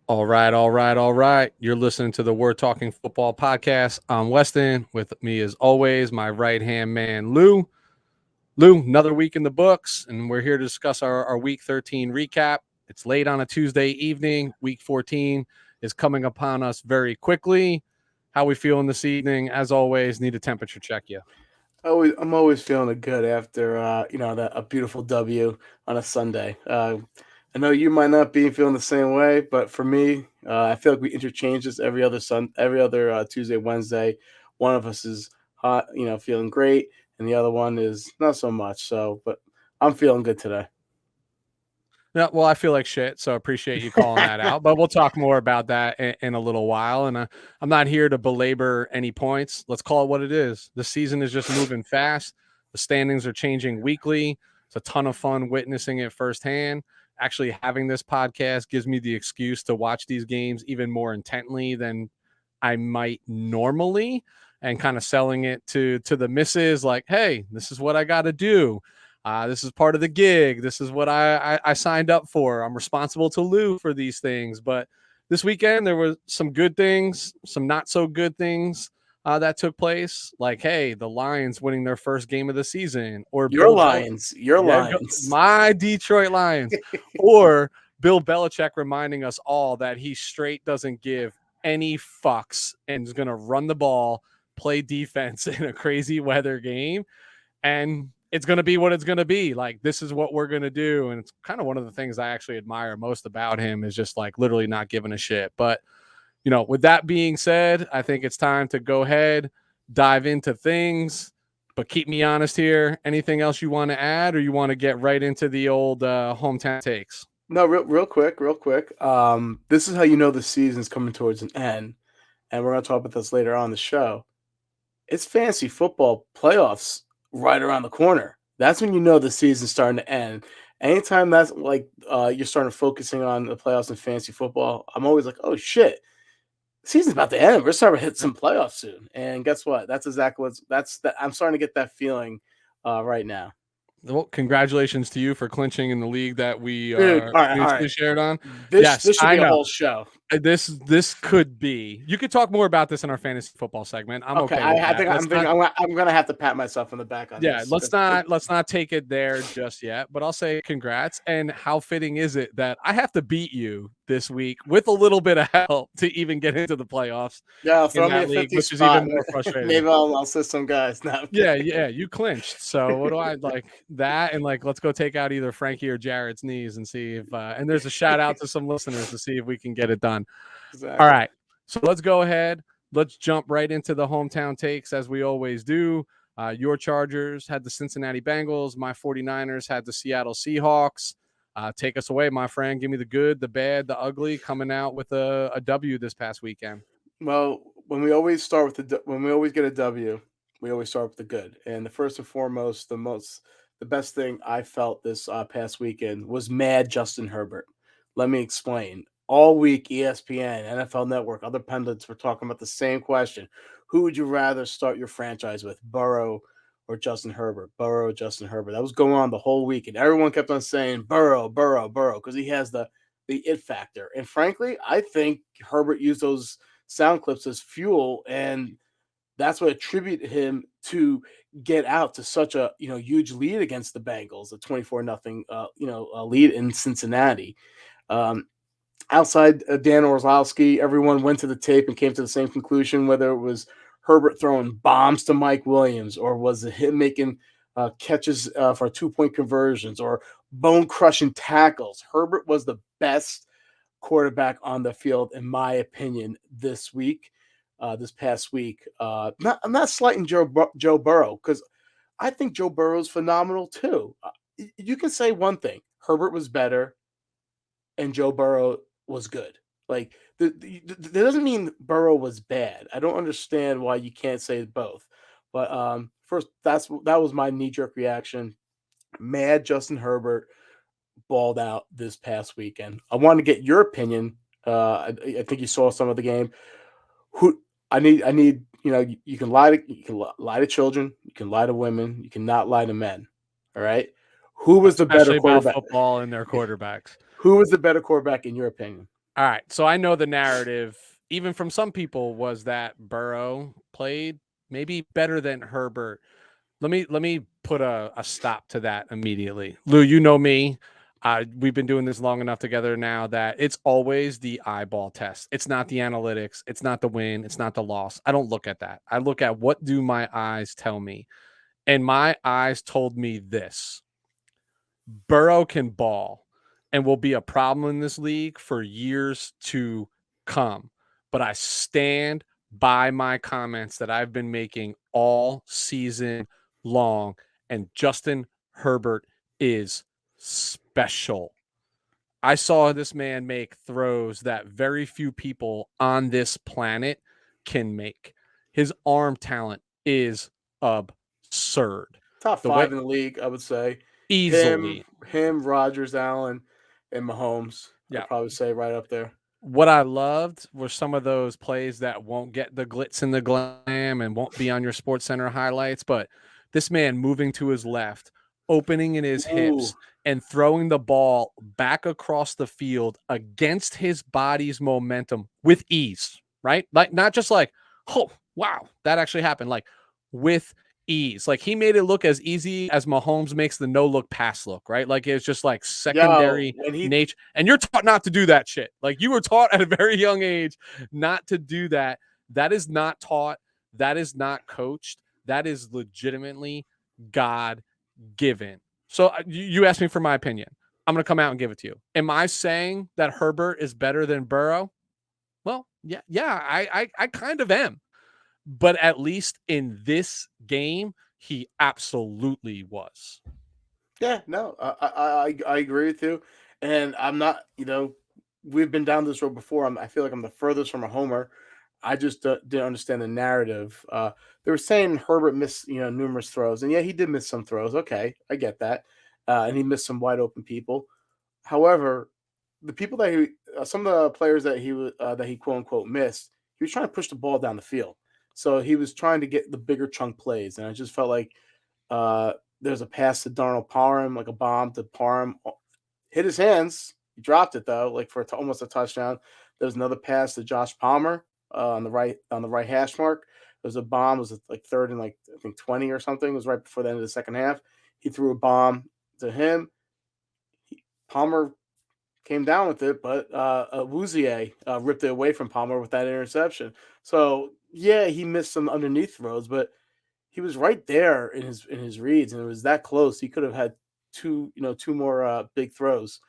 All right, all right, all right. You're listening to the We're Talking Football podcast. I'm Weston. With me, as always, my right-hand man, Lou. Lou, another week in the books, and we're here to discuss our Week 13 recap. It's late on a Tuesday evening. Week 14 is coming upon us very quickly. How we feeling this evening? As always, need a temperature check you. I'm always feeling good after a beautiful W on a Sunday. I know you might not be feeling the same way, but for me, I feel like we interchange this every other Tuesday, Wednesday. One of us is hot, feeling great, and the other one is not so much. So, but I'm feeling good today. Yeah, well, I feel like shit, so appreciate you calling that out. But we'll talk more about that in a little while. And I'm not here to belabor any points. Let's call it what it is. The season is just moving fast. The standings are changing weekly. It's a ton of fun witnessing it firsthand. Actually, having this podcast gives me the excuse to watch these games even more intently than I might normally, and kind of selling it to the missus like, hey, this is what I got to do. This is part of the gig. This is what I signed up for. I'm responsible to Lou for these things. But this weekend, there were some good things, some not so good things that took place. Like, hey, the Lions winning their first game of the season, or Your Bill Lions, your Lions. my Detroit Lions, or Bill Belichick reminding us all that he straight doesn't give any fucks and is going to run the ball, play defense in a crazy weather game. And it's going to be what it's going to be. Like, this is what we're going to do. And it's kind of one of the things I actually admire most about him is just like literally not giving a shit. But, with that being said, I think it's time to go ahead, dive into things, but keep me honest here. Anything else you want to add, or you want to get right into the old hometown takes? No, real quick. This is how you know the season's coming towards an end, and we're gonna talk about this later on in the show. It's fantasy football playoffs right around the corner. That's when you know the season's starting to end. Anytime that's like you're starting focusing on the playoffs in fantasy football, I'm always like, oh shit, the season's about to end. We're starting to hit some playoffs soon. And guess what? That's exactly I'm starting to get that feeling right now. Well, congratulations to you for clinching in the league that we Dude, are all right, all mutually right. shared on. This Yes, this should I be a know. whole show. This could be. You could talk more about this in our fantasy football segment. I'm Okay, okay with I that. think I'm gonna have to pat myself on the back on Yeah, this. let's not take it there just yet, but I'll say congrats. And how fitting is it that I have to beat you this week with a little bit of help to even get into the playoffs Yeah, in throw me a that league, 50 which is spot. even more frustrating. Maybe I'll sit some guys now. Yeah, you clinched. So what do I like that? And like, let's go take out either Frankie or Jared's knees and see if. And there's a shout out to some listeners to see if we can get it done. All Exactly. right, so let's go ahead. Let's jump right into the hometown takes as we always do. Your Chargers had the Cincinnati Bengals. My 49ers had the Seattle Seahawks. Take us away, my friend. Give me the good, the bad, the ugly, coming out with a W this past weekend. Well, when we always start with when we always get a W, we always start with the good. And the first and foremost, the best thing I felt this past weekend was mad Justin Herbert. Let me explain. All week, ESPN, NFL Network, other pundits were talking about the same question: who would you rather start your franchise with, Burrow or Justin Herbert? Burrow, Justin Herbert. That was going on the whole week, and everyone kept on saying Burrow, Burrow, Burrow, because he has the it factor. And frankly, I think Herbert used those sound clips as fuel, and that's what attributed him to get out to such a huge lead against the Bengals, a 24-0 lead in Cincinnati. Um, Outside Dan Orlowski, everyone went to the tape and came to the same conclusion, whether it was Herbert throwing bombs to Mike Williams, or was it him making catches for 2-point conversions, or bone crushing tackles. Herbert was the best quarterback on the field, in my opinion, this past week. I'm not slighting Joe Burrow, because I think Joe Burrow's phenomenal too. You can say one thing: Herbert was better, and Joe Burrow was good. Like, that doesn't mean Burrow was bad. I don't understand why you can't say both. But first, that was my knee jerk reaction. Mad Justin Herbert balled out this past weekend. I want to get your opinion. I think you saw some of the game. Who I need. You can lie to children. You can lie to women. You cannot lie to men. All right. Who was the better Especially about quarterback? football and their quarterbacks. Who was the better quarterback in your opinion? All right. So I know the narrative, even from some people, was that Burrow played maybe better than Herbert. Let me put a stop to that immediately. Lou, you know me. We've been doing this long enough together now that it's always the eyeball test. It's not the analytics. It's not the win. It's not the loss. I don't look at that. I look at what do my eyes tell me. And my eyes told me this: Burrow can ball and will be a problem in this league for years to come. But I stand by my comments that I've been making all season long. And Justin Herbert is special. I saw this man make throws that very few people on this planet can make. His arm talent is absurd. Top The way 5 in the league, I would say. Him, easily. Rodgers, Allen, and Mahomes. Yeah. I'd probably say right up there. What I loved were some of those plays that won't get the glitz and the glam and won't be on your Sports Center highlights, but this man moving to his left, opening in his Ooh, hips, and throwing the ball back across the field against his body's momentum with ease, right? Like not just like, oh, wow, that actually happened. Like with ease. Like he made it look as easy as Mahomes makes the no look pass look, right? Like it's just like yo, secondary when he nature. And you're taught not to do that shit. Like you were taught at a very young age not to do that. That is not taught. That is not coached. That is legitimately God given. So you asked me for my opinion. I'm going to come out and give it to you. Am I saying that Herbert is better than Burrow? Well, yeah, I kind of am. But at least in this game, he absolutely was. Yeah, no, I agree with you, and I'm not. We've been down this road before. I feel like I'm the furthest from a homer. I just didn't understand the narrative. They were saying Herbert missed numerous throws, and yeah, he did miss some throws. Okay, I get that, and he missed some wide open people. However, the people that some of the players that he quote unquote missed, he was trying to push the ball down the field. So he was trying to get the bigger chunk plays, and I just felt like uh, there's a pass to Darnell Parham, like a bomb to Parham, hit his hands. He dropped it though, like for almost a touchdown. There's another pass to Josh Palmer on the right hash mark. There's a bomb. It was like third and like I think 20 or something. It was right before the end of the second half. He threw a bomb to him. Palmer came down with it, but Awuzie ripped it away from Palmer with that interception. So yeah, he missed some underneath throws, but he was right there in his reads, and it was that close. He could have had two more big throws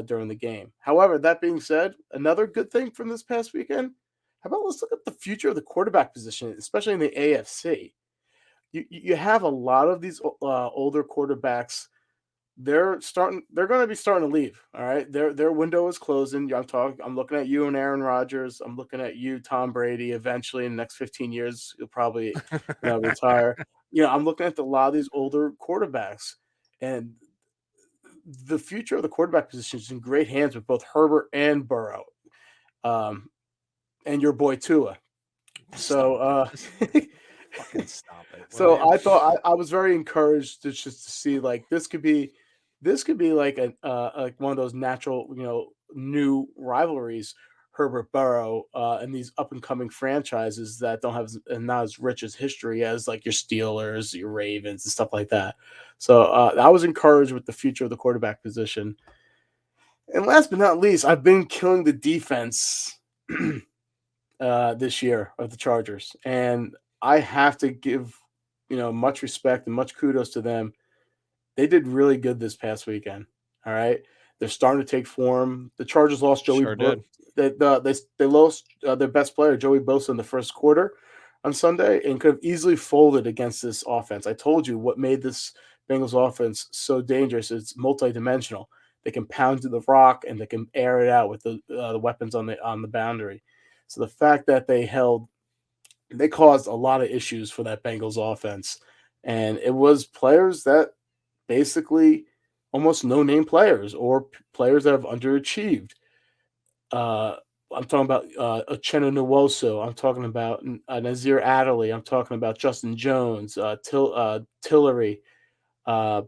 during the game. However, that being said, another good thing from this past weekend. How about let's look at the future of the quarterback position, especially in the AFC. You have a lot of these older quarterbacks. They're going to be starting to leave. All right, their window is closing. I'm looking at you and Aaron Rodgers. I'm looking at you, Tom Brady. Eventually, in the next 15 years, you'll probably retire. I'm looking at a lot of these older quarterbacks, and the future of the quarterback position is in great hands with both Herbert and Burrow, um, and your boy Tua. So, Fucking stop it, will so you? I thought I was very encouraged to see like this could be like like one of those natural new rivalries. Herbert Burrow and these up and coming franchises that don't have not as rich as history as like your Steelers, your Ravens, and stuff like that. So I was encouraged with the future of the quarterback position. And last but not least, I've been killing the defense this year of the Chargers, and I have to give much respect and much kudos to them. They did really good this past weekend. All right, they're starting to take form. The Chargers lost Joey. Sure did. They lost their best player Joey Bosa in the first quarter on Sunday, and could have easily folded against this offense. I told you what made this Bengals offense so dangerous. It's multidimensional. They can pound to the rock and they can air it out with the weapons on the boundary. So the fact that they caused a lot of issues for that Bengals offense, and it was players that basically almost no name players or players that have underachieved. Uh, I'm talking about Uchenna Nwosu. I'm talking about Nazir Adderley. I'm talking about Justin Jones, Tillery, uh,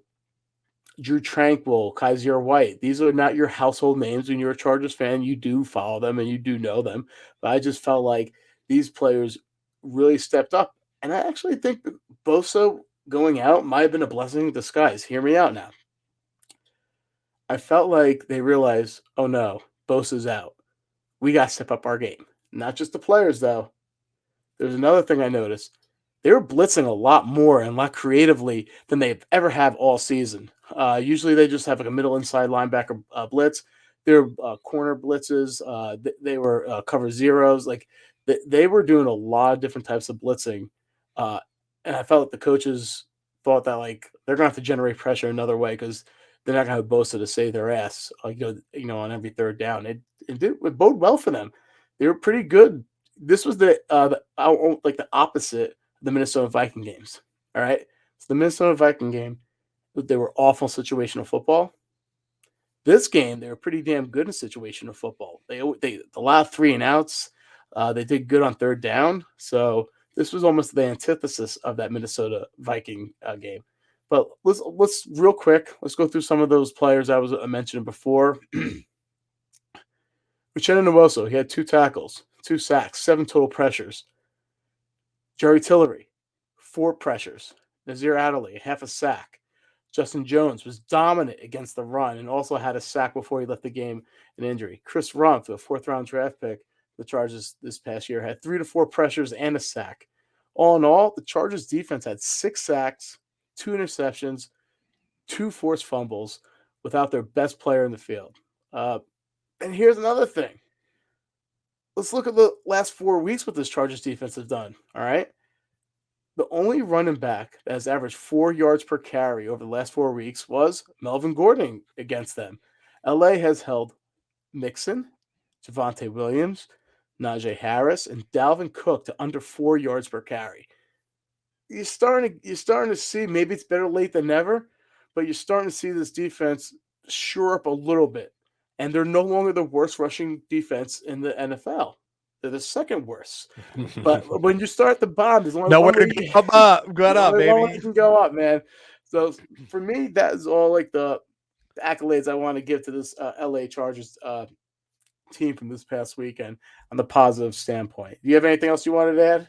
Drew Tranquil, Kaiser White. These are not your household names. When you're a Chargers fan, you do follow them and you do know them. But I just felt like these players really stepped up. And I actually think that Bosa going out might have been a blessing in disguise. Hear me out now. I felt like they realized, oh no, Bosa's out. We got to step up our game. Not just the players, though. There's another thing I noticed. They were blitzing a lot more and a lot creatively than they've ever have all season. Usually they just have like a middle inside linebacker blitz. Their corner blitzes, they were cover zeros. Like they were doing a lot of different types of blitzing. Uh, and I felt like the coaches thought that like they're going to have to generate pressure another way because they're not going to have Bosa to save their ass, on every third down. It bode well for them. They were pretty good. This was like the opposite of the Minnesota Viking games. All right, so the Minnesota Viking game, they were awful situational football. This game, they were pretty damn good in situational football. They a lot of 3-and-outs. They did good on third down. So this was almost the antithesis of that Minnesota Viking game. But let's real quick. Let's go through some of those players I was mentioning before. Uchenna Nwosu, he had 2 tackles, 2 sacks, 7 total pressures. Jerry Tillery, 4 pressures. Nazir Adderley, half a sack. Justin Jones was dominant against the run and also had a sack before he left the game in injury. Chris Rumph, a 4th-round draft pick, the Chargers this past year, had 3 to 4 pressures and a sack. All in all, the Chargers defense had 6 sacks, 2 interceptions, 2 forced fumbles without their best player in the field. And here's another thing. Let's look at the last 4 weeks what this Chargers defense has done, all right? The only running back that has averaged 4 yards per carry over the last 4 weeks was Melvin Gordon against them. LA has held Mixon, Javonte Williams, Najee Harris, and Dalvin Cook to under 4 yards per carry. You're starting to see, maybe it's better late than never, but you're starting to see this defense shore up a little bit. And they're no longer the worst rushing defense in the NFL. They're the second worst. But when you start the bottom, there's only nowhere one to way go up. Go up, baby. you can go up, man. So for me, that is all like the accolades I want to give to this LA Chargers team from this past weekend on the positive standpoint. Do you have anything else you wanted to add?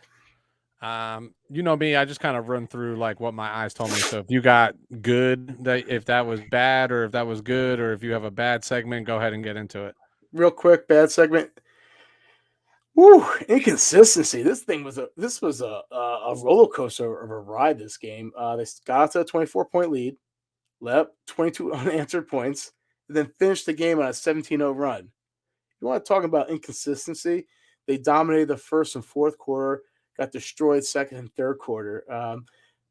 You know me, I just kind of run through like what my eyes told me. So if you got good, if that was bad, or if that was good, or if you have a bad segment, go ahead and get into it. Real quick, bad segment. Woo, inconsistency. This was a roller coaster of a ride. This game, they got to a 24-point lead, let up 22 unanswered points, and then finished the game on a 17-0 run. You want to talk about inconsistency? They dominated the first and fourth quarter, got destroyed second and third quarter.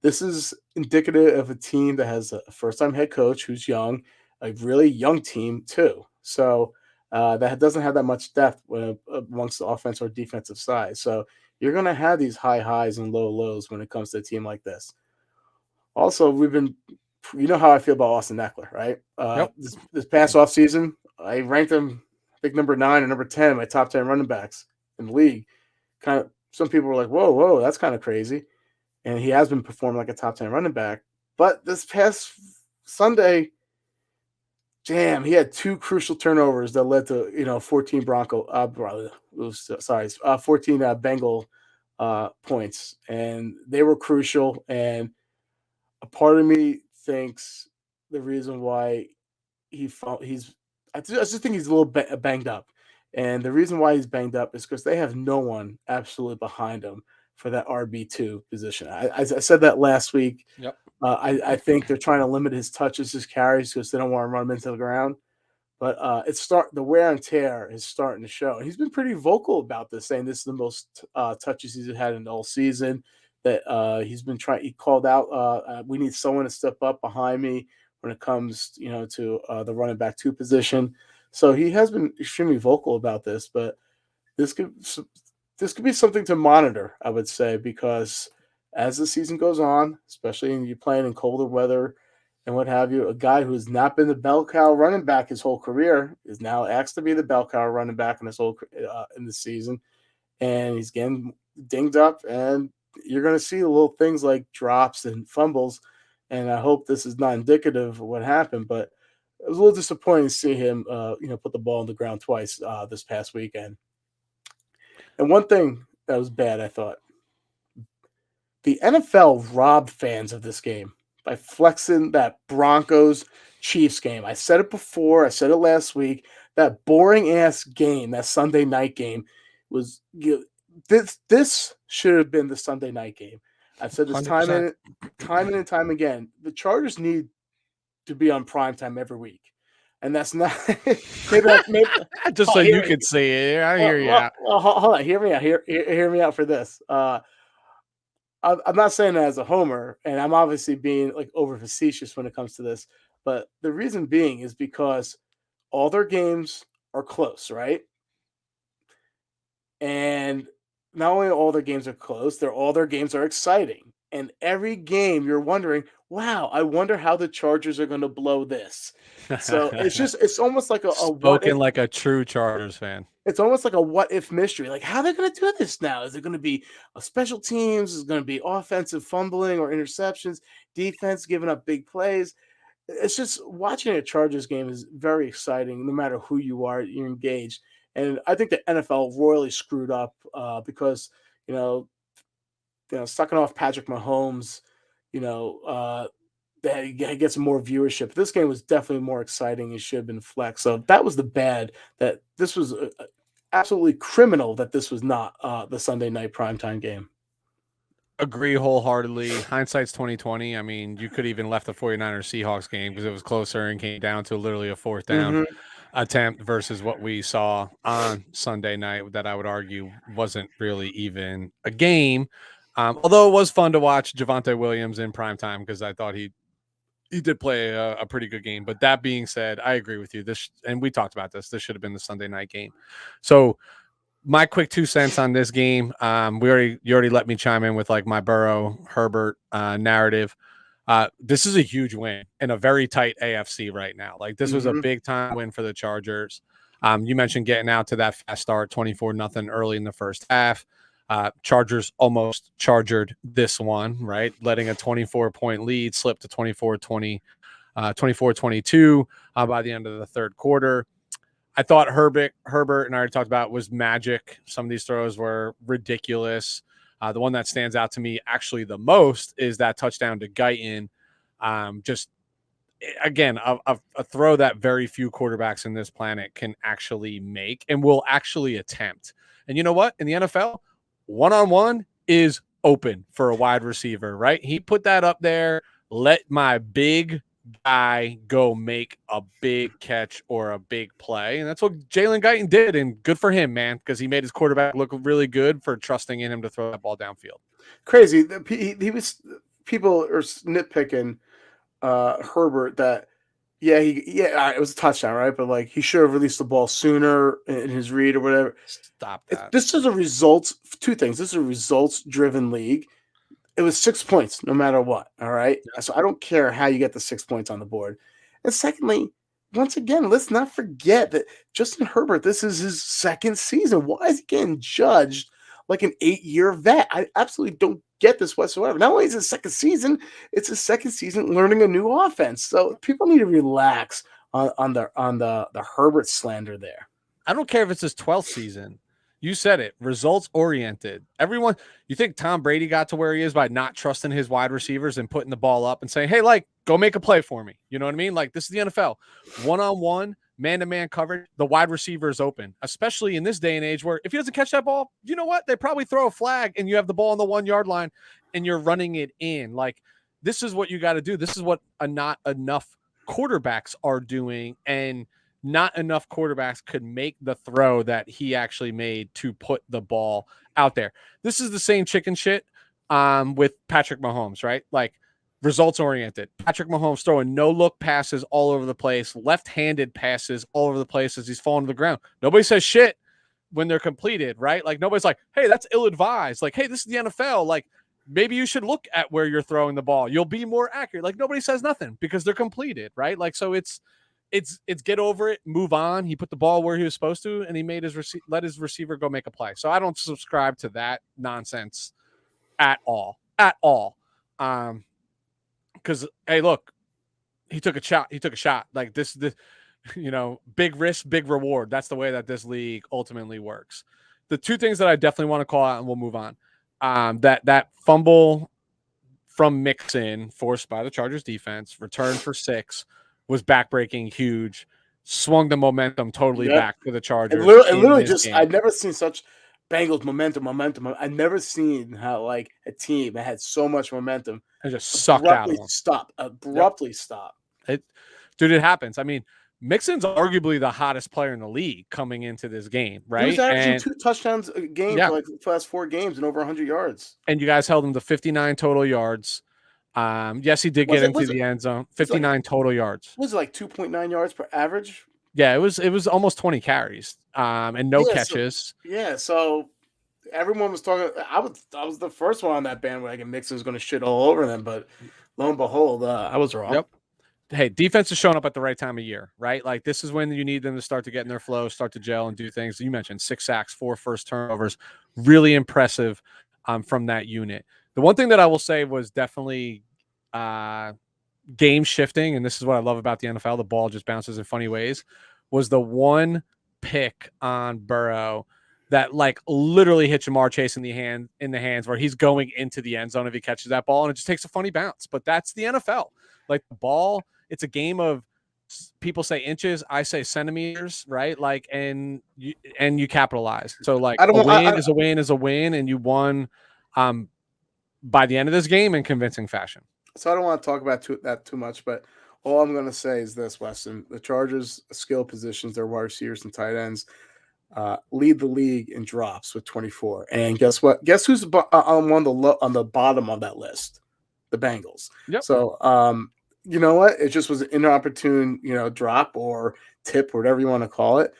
This is indicative of a team that has a first-time head coach who's young, a really young team too. So that doesn't have that much depth amongst the offense or defensive side. So you're going to have these high highs and low lows when it comes to a team like this. Also, you know how I feel about Austin Eckler, right? Yep. This past offseason, I ranked him, I think, number 9 or number 10 in my top 10 running backs in the league. Kind of, some people were like, whoa, that's kind of crazy. And he has been performing like a top 10 running back. But this past Sunday, damn, he had 2 crucial turnovers that led to 14 Bengal points, and they were crucial. And a part of me thinks the reason why I just think he's a little banged up, and the reason why he's banged up is because they have no one absolutely behind him for that RB2 position. I said that last week. Yep. I think they're trying to limit his touches, his carries, because they don't want to run him into the ground. But the wear and tear is starting to show. And he's been pretty vocal about this, saying this is the most touches he's had in the whole season. That he's been trying. He called out, we need someone to step up behind me when it comes, to the running back 2 position. So he has been extremely vocal about this. But this could be something to monitor, I would say, because as the season goes on, especially when you're playing in colder weather and what have you, a guy who has not been the bell cow running back his whole career is now asked to be the bell cow running back in the season, and he's getting dinged up, and you're going to see little things like drops and fumbles, and I hope this is not indicative of what happened. But it was a little disappointing to see him, put the ball on the ground twice this past weekend. And one thing that was bad, I thought, the NFL robbed fans of this game by flexing that Broncos Chiefs game. I said it before, I said it last week. That boring ass game, that Sunday night game, was this should have been the Sunday night game. I've said this 100%. time and time again. The Chargers need to be on prime time every week, and that's not maybe Just so you could see it. I hear you out. hold on, hear me out. Hear me out for this. I'm not saying that as a homer, and I'm obviously being like over facetious when it comes to this, but the reason being is because all their games are close, right? And not only all their games are close, all their games are exciting. And every game you're wondering, wow, I wonder how the Chargers are going to blow this. So it's almost like a what if. Spoken like a true Chargers fan. It's almost like a what if mystery. Like, how they're going to do this now? Is it going to be a special teams? Is it going to be offensive fumbling or interceptions? Defense giving up big plays? It's just watching a Chargers game is very exciting. No matter who you are, you're engaged. And I think the NFL royally screwed up because you know, sucking off Patrick Mahomes, that he gets more viewership. This game was definitely more exciting. It should have been flex. So that was the bad. That this was absolutely criminal. That this was not the Sunday night primetime game. Agree wholeheartedly. Hindsight's 2020. I mean, you could even left the 49ers Seahawks game because it was closer and came down to literally a fourth down attempt versus what we saw on Sunday night that I would argue wasn't really even a game. Although it was fun to watch Javonte Williams in primetime because I thought he did play a pretty good game. But that being said, I agree with you. And we talked about this. This should have been the Sunday night game. So my quick 2 cents on this game. You already let me chime in with like my Burrow Herbert narrative. This is a huge win in a very tight AFC right now. Like this was a big time win for the Chargers. You mentioned getting out to that fast start, 24-0 early in the first half. Chargers almost chargered this one, right? Letting a 24-point lead slip to 24-22 by the end of the third quarter. I thought Herbert, and I already talked about, was magic. Some of these throws were ridiculous. The one that stands out to me actually the most is that touchdown to Guyton. Just, again, a throw that very few quarterbacks in this planet can actually make and will actually attempt. And you know what? In the NFL, one-on-one is open for a wide receiver, right? He put that up there. Let my big guy go make a big catch or a big play. And that's what Jalen Guyton did. And good for him, man, because he made his quarterback look really good for trusting in him to throw that ball downfield. Crazy. He was, people are nitpicking Herbert that, it was a touchdown, right? But like he should have released the ball sooner in his read or whatever. Stop that. This is a results. Two things. This is a results-driven league. It was 6 points no matter what. All right. So I don't care how you get the 6 points on the board. And secondly, once again, let's not forget that Justin Herbert, this is his second season. Why is he getting judged like an 8-year vet? I absolutely don't get this whatsoever. Not only is it his second season, it's his second season learning a new offense. So people need to relax on the Herbert slander there. I don't care if it's his 12th season. You said it, results oriented. Everyone, you think Tom Brady got to where he is by not trusting his wide receivers and putting the ball up and saying, hey, like, go make a play for me. You know what I mean? Like, this is the NFL. One-on-one, man-to-man coverage, the wide receiver is open, especially in this day and age where if he doesn't catch that ball, you know what? They probably throw a flag and you have the ball on the 1-yard line and you're running it in. Like, this is what you got to do. This is what not enough quarterbacks are doing, and not enough quarterbacks could make the throw that he actually made to put the ball out there. This is the same chicken shit with Patrick Mahomes, right? Like, results oriented. Patrick Mahomes throwing no look passes all over the place, left-handed passes all over the place as he's falling to the ground. Nobody says shit when they're completed, right? Like, nobody's like, hey, that's ill-advised. Like, hey, this is the NFL. Like, maybe you should look at where you're throwing the ball. You'll be more accurate. Like, nobody says nothing because they're completed, right? Like, so it's get over it, move on. He put the ball where he was supposed to, and he made let his receiver go make a play. So I don't subscribe to that nonsense at all. because hey, look, he took a shot. He took a shot. Like this, big risk, big reward. That's the way that this league ultimately works. The two things that I definitely want to call out, and we'll move on. That fumble from Mixon, forced by the Chargers defense, return for 6, was backbreaking, huge, swung the momentum totally back to the Chargers. And literally just, I've never seen such Bengals momentum. I've never seen how like a team that had so much momentum and just sucked out of them. Abruptly stop. Dude, it happens. I mean, Mixon's arguably the hottest player in the league coming into this game, right? He was averaging 2 touchdowns a game for like the last 4 games and over 100 yards. And you guys held him to 59 total yards. Yes, he did get into the end zone. 59 total yards. Was it like 2.9 yards per average? Yeah, it was almost 20 carries. And no catches. So everyone was talking. I was the first one on that bandwagon. Mixon was going to shit all over them, but lo and behold, I was wrong. Yep. Hey, defense is showing up at the right time of year, right? Like this is when you need them to start to get in their flow, start to gel and do things. You mentioned 6 sacks, 4 first turnovers, really impressive from that unit. The one thing that I will say was definitely game shifting, and this is what I love about the NFL, the ball just bounces in funny ways, was the one pick on Burrow that like literally hit Jamar Chase in the hands where he's going into the end zone if he catches that ball, and it just takes a funny bounce. But that's the NFL. Like the ball, it's a game of, people say inches, I say centimeters, right? Like, and you capitalize. So like a win is a win, and you won by the end of this game in convincing fashion. So I don't want to talk about that too much, but all I'm going to say is this, Weston. The Chargers' skill positions, their wide receivers and tight ends, lead the league in drops with 24. And guess what? Guess who's on the bottom of that list? The Bengals. Yep. So, you know what? It just was an inopportune, drop or tip, whatever you want to call it.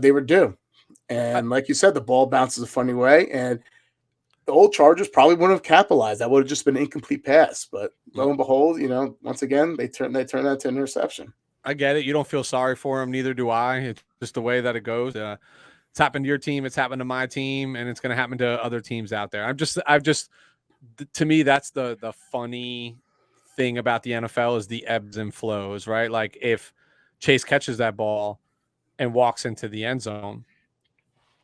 They were due. And like you said, the ball bounces a funny way. And the old Chargers probably wouldn't have capitalized. That would have just been an incomplete pass. But lo and behold, once again, they turn that to an interception. I get it. You don't feel sorry for him. Neither do I. It's just the way that it goes. It's happened to your team. It's happened to my team, and it's going to happen to other teams out there. To me, that's the funny thing about the NFL is the ebbs and flows, right? Like if Chase catches that ball and walks into the end zone,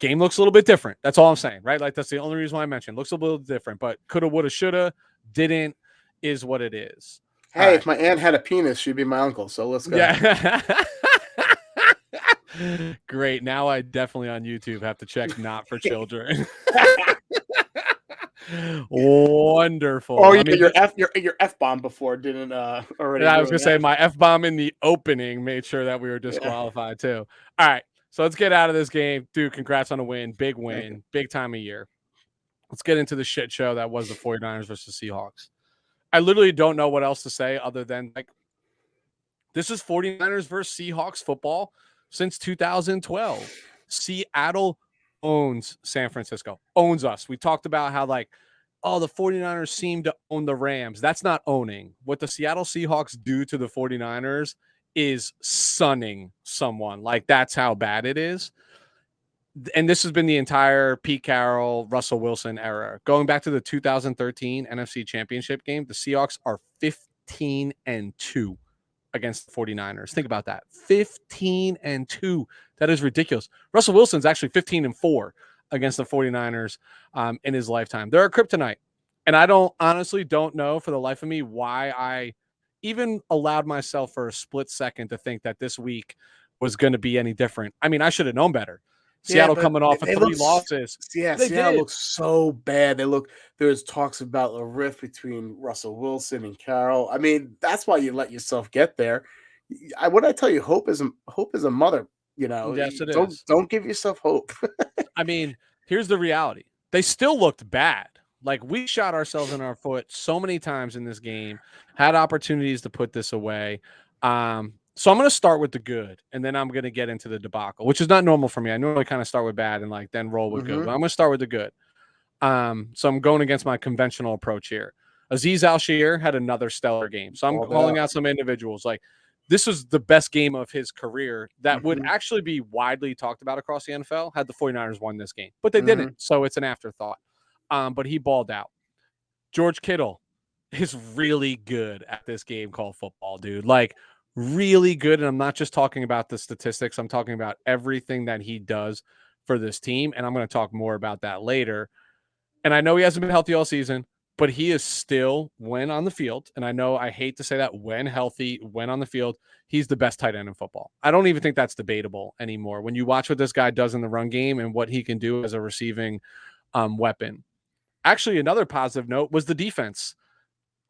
game looks a little bit different. That's all I'm saying, right? Like that's the only reason why I mentioned. Looks a little different, but coulda, woulda, shoulda, didn't, is what it is. Hey, if my aunt had a penis, she'd be my uncle. So let's go. Yeah. Great. Now I definitely on YouTube have to check not for children. Wonderful. Oh, I mean, your F-bomb before didn't already. Yeah, I was gonna say my F-bomb in the opening made sure that we were disqualified too. All right, so let's get out of this game, dude. Congrats on a win, big win, big time of year. Let's get into the shit show that was the 49ers versus Seahawks. I literally don't know what else to say other than like this is 49ers versus Seahawks football since 2012. Seattle owns San Francisco, owns us. We talked about how like, oh, the 49ers seem to own the Rams. That's not owning. What the Seattle Seahawks do to the 49ers is sunning someone. Like that's how bad it is. And this has been the entire Pete Carroll, Russell Wilson era. Going back to the 2013 NFC Championship game, the Seahawks are 15-2 against the 49ers. Think about that. 15-2. That is ridiculous. Russell Wilson's actually 15-4 against the 49ers in his lifetime. They're a kryptonite. And I honestly don't know for the life of me why I even allowed myself for a split second to think that this week was going to be any different. I mean, I should have known better. Seattle coming off of 3 losses. Yeah, Seattle looks so bad. There's talks about a rift between Russell Wilson and Carroll. I mean, that's why you let yourself get there. What I tell you, hope is a mother. Yes, it is. Don't give yourself hope. I mean, here's the reality. They still looked bad. Like we shot ourselves in our foot so many times in this game, had opportunities to put this away. So I'm going to start with the good, and then I'm going to get into the debacle, which is not normal for me. I normally kind of start with bad and like then roll with good, but I'm going to start with the good. So I'm going against my conventional approach here. Azeez Al-Shaair had another stellar game. So I'm calling out some individuals. Like this was the best game of his career that would actually be widely talked about across the NFL had the 49ers won this game, but they didn't. So it's an afterthought. But he balled out. George Kittle, is really good at this game called football, dude. Like really good. And I'm not just talking about the statistics. I'm talking about everything that he does for this team. And I'm going to talk more about that later. And I know he hasn't been healthy all season, but he is still, when on the field, and I know I hate to say that, when healthy, when on the field, he's the best tight end in football. I don't even think that's debatable anymore. When you watch what this guy does in the run game and what he can do as a receiving weapon. Actually, another positive note was the defense.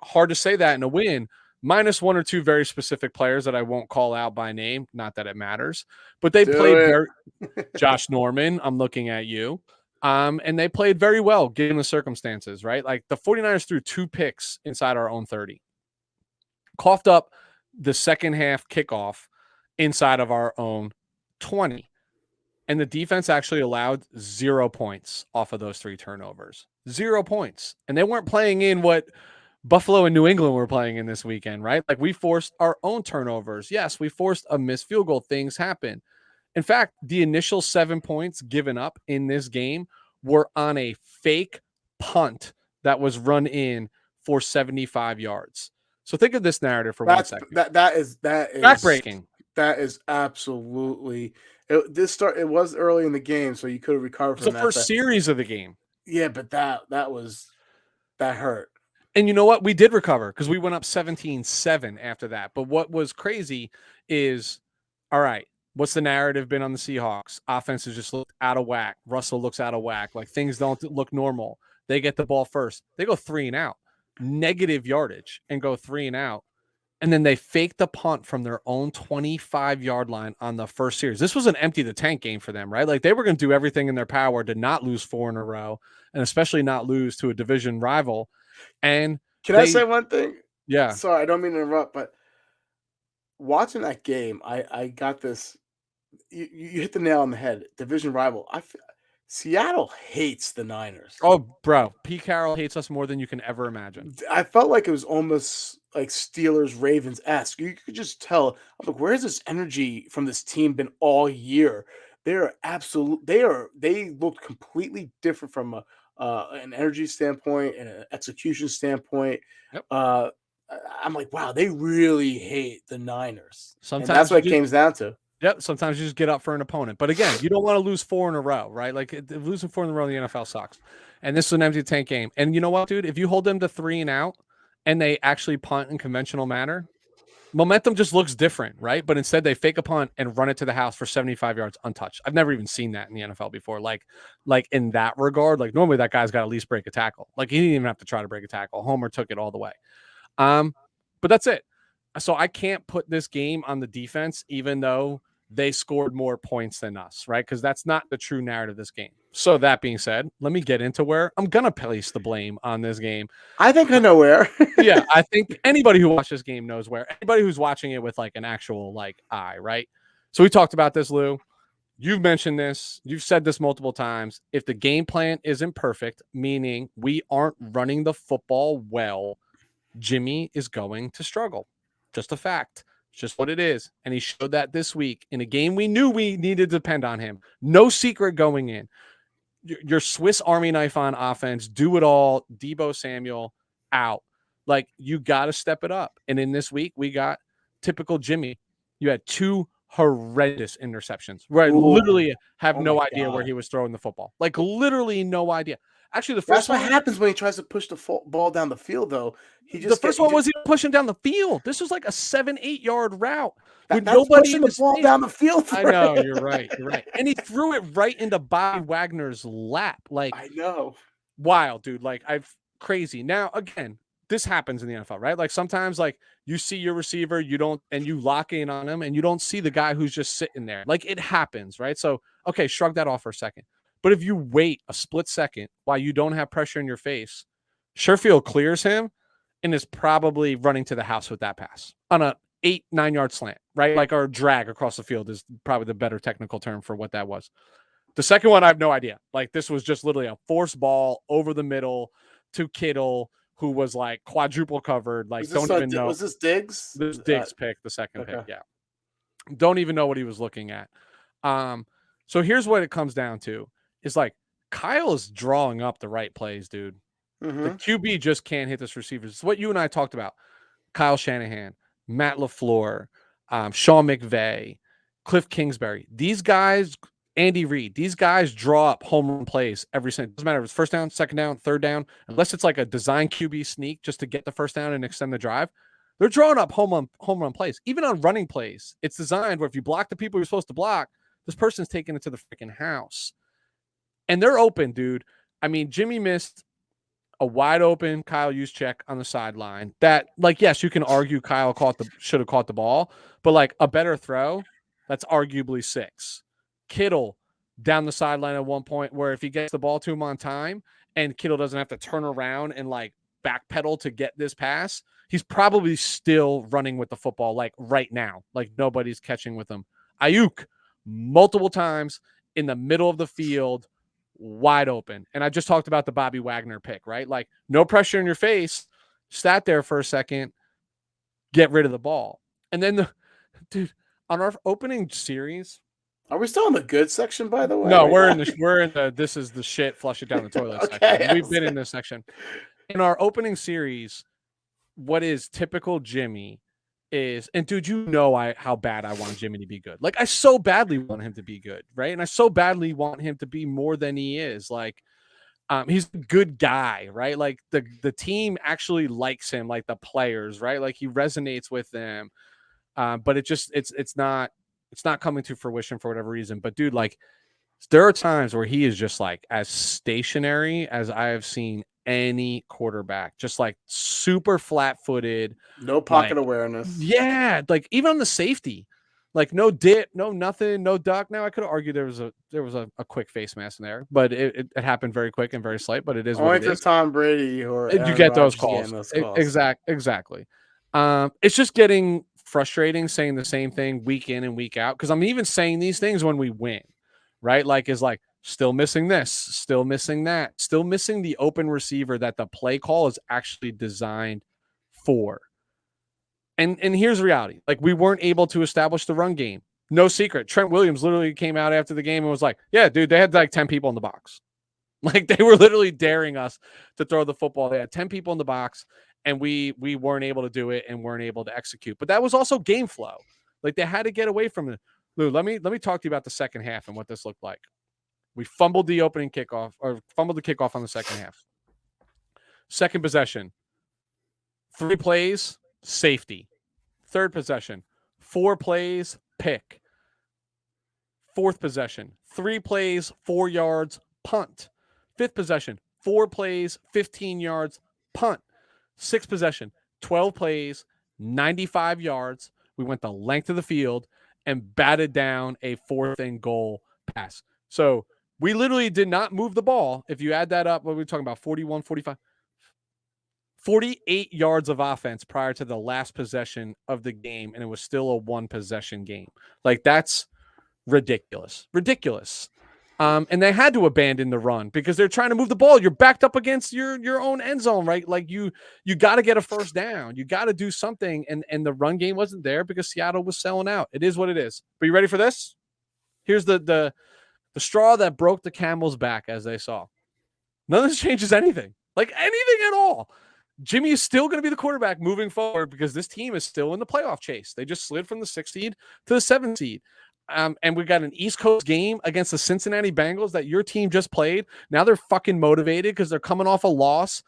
Hard to say that in a win, minus one or two very specific players that I won't call out by name. Not that it matters, but they played very. Josh Norman, I'm looking at you. And they played very well given the circumstances, right? Like the 49ers threw 2 picks inside our own 30. Coughed up the second half kickoff inside of our own 20. And the defense actually allowed 0 points off of those 3 turnovers. 0 points. And they weren't playing in what Buffalo and New England were playing in this weekend, right? Like we forced our own turnovers. Yes, we forced a missed field goal. Things happen. In fact, the initial 7 points given up in this game were on a fake punt that was run in for 75 yards. So think of this narrative for 1 second. That is backbreaking. That is absolutely it was early in the game, so you could have recovered from that. The first series of the game. Yeah, but that hurt. And you know what? We did recover because we went up 17-7 after that. But what was crazy is, all right, what's the narrative been on the Seahawks? Offenses just look out of whack. Russell looks out of whack. Like things don't look normal. They get the ball first. They go 3 and out, negative yardage, and go 3 and out. And then they faked the punt from their own 25-yard line on the first series. This was an empty the tank game for them, right? Like they were going to do everything in their power to not lose 4 in a row, and especially not lose to a division rival. And I say one thing? Yeah. Sorry, I don't mean to interrupt, but watching that game, I got this. You hit the nail on the head. Division rival. Seattle hates the Niners. Oh, bro. Pete Carroll hates us more than you can ever imagine. I felt like it was almost like Steelers-Ravens-esque. You could just tell. I was like, where's this energy from this team been all year? They looked completely different from an energy standpoint and an execution standpoint. Yep. I'm like, wow, they really hate the Niners. Sometimes and that's what it comes down to. Yep. Sometimes you just get up for an opponent. But again, you don't want to lose 4 in a row, right? Like losing 4 in a row in the NFL sucks. And this is an empty tank game. And you know what, dude? If you hold them to 3 and out and they actually punt in conventional manner, momentum just looks different, right? But instead they fake a punt and run it to the house for 75 yards untouched. I've never even seen that in the NFL before. Like in that regard, like normally that guy's got to at least break a tackle. Like he didn't even have to try to break a tackle. Homer took it all the way. But that's it. So I can't put this game on the defense, even though they scored more points than us, right? Because that's not the true narrative of this game. So that being said, let me get into where I'm going to place the blame on this game. I think I know where. Yeah, I think anybody who watched this game knows where. Anybody who's watching it with like an actual like eye, right? So we talked about this, Lou. You've mentioned this. You've said this multiple times. If the game plan isn't perfect, meaning we aren't running the football well, Jimmy is going to struggle. Just a fact. It's just what it is. And he showed that this week in a game we knew we needed to depend on him. No secret going in. Your Swiss Army knife on offense, do it all. Deebo Samuel out. Like, you got to step it up. And in this week, we got typical Jimmy. You had 2 horrendous interceptions where I literally have no idea where he was throwing the football. Like, literally no idea. Actually, the first That's what happens when he tries to push the ball down the field, though. The first one wasn't even pushing down the field. This was like a 7-8 yard route with that's nobody pushing in the ball down the field. I know, you're right. You're right. And he threw it right into Bobby Wagner's lap. Like, I know. Wild, dude. Like, crazy. Now, again, this happens in the NFL, right? Like sometimes like you see your receiver, you don't, and you lock in on him and you don't see the guy who's just sitting there. Like, it happens, right? So, okay, shrug that off for a second. But if you wait a split second while you don't have pressure in your face, Sherfield clears him and is probably running to the house with that pass on a 8-9 yard slant, right? Like, our drag across the field is probably the better technical term for what that was. The second one, I have no idea. Like, this was just literally a forced ball over the middle to Kittle, who was like quadruple covered. Like, don't even know. Was this Diggs? This Diggs pick, the second pick. Yeah. Don't even know what he was looking at. So here's what it comes down to. Is like Kyle is drawing up the right plays, dude. The QB just can't hit this receiver. It's what you and I talked about. Kyle Shanahan, Matt LaFleur, Sean McVay, Cliff Kingsbury. These guys, Andy Reid, these guys draw up home run plays every single. Doesn't matter if it's first down, second down, third down, unless it's like a design QB sneak just to get the first down and extend the drive. They're drawing up home run plays. Even on running plays, it's designed where if you block the people you're supposed to block, this person's taking it to the freaking house. And they're open, dude. I mean, Jimmy missed a wide open Kyle Juszczyk on the sideline. That, like, yes, you can argue Kyle should have caught the ball, but like a better throw, that's arguably 6. Kittle down the sideline at one point where if he gets the ball to him on time and Kittle doesn't have to turn around and like backpedal to get this pass, he's probably still running with the football like right now. Like nobody's catching with him. Ayuk multiple times in the middle of the field, wide open. And I just talked about the Bobby Wagner pick, right? Like no pressure in your face, sat there for a second, get rid of the ball. And then dude, on our opening series, are we still in the good section, by the way? No, we're in the this is the shit, flush it down the toilet section. We've been in this section. In our opening series, what is typical Jimmy is, and dude, you know how bad I want Jimmy to be good. Like I so badly want him to be good, right? And I so badly want him to be more than he is. Like he's a good guy, right? Like the team actually likes him, like the players, right? Like he resonates with them. But it's not coming to fruition for whatever reason. But dude, like there are times where he is just like as stationary as I have seen any quarterback, just like super flat-footed, no pocket awareness. Yeah, like even on the safety, like no dip, no nothing, no duck. Now I could argue there was a quick face mask in there, but it happened very quick and very slight. But it is only what it for is. Tom Brady or You get those calls. Exactly. It's just getting frustrating saying the same thing week in and week out because I'm even saying these things when we win, right? Like is like still missing this, still missing that, still missing the open receiver that the play call is actually designed for. And here's the reality. Like we weren't able to establish the run game. No secret. Trent Williams literally came out after the game and was like, yeah, dude, they had like 10 people in the box. Like they were literally daring us to throw the football. They had 10 people in the box and we weren't able to do it and weren't able to execute. But that was also game flow. Like they had to get away from it. Lou, let me talk to you about the second half and what this looked like. We fumbled the opening kickoff or fumbled the kickoff on the second half. Second possession, 3 plays, safety. Third possession, 4 plays, pick. Fourth possession, 3 plays, 4 yards, punt. Fifth possession, 4 plays, 15 yards, punt. Sixth possession, 12 plays, 95 yards. We went the length of the field and batted down a 4th and goal pass. So we literally did not move the ball. If you add that up, what are we talking about? 41, 45, 48 yards of offense prior to the last possession of the game. And it was still a 1-possession game. Like that's ridiculous. And they had to abandon the run because they're trying to move the ball. You're backed up against your own end zone, right? Like you got to get a first down. You got to do something. And the run game wasn't there because Seattle was selling out. It is what it is. But you ready for this? Here's the straw that broke the camel's back, as they saw. None of this changes anything. Like anything at all. Jimmy is still going to be the quarterback moving forward because this team is still in the playoff chase. They just slid from the 6th seed to the 7th seed. And we got an East Coast game against the Cincinnati Bengals that your team just played. Now they're fucking motivated because they're coming off a loss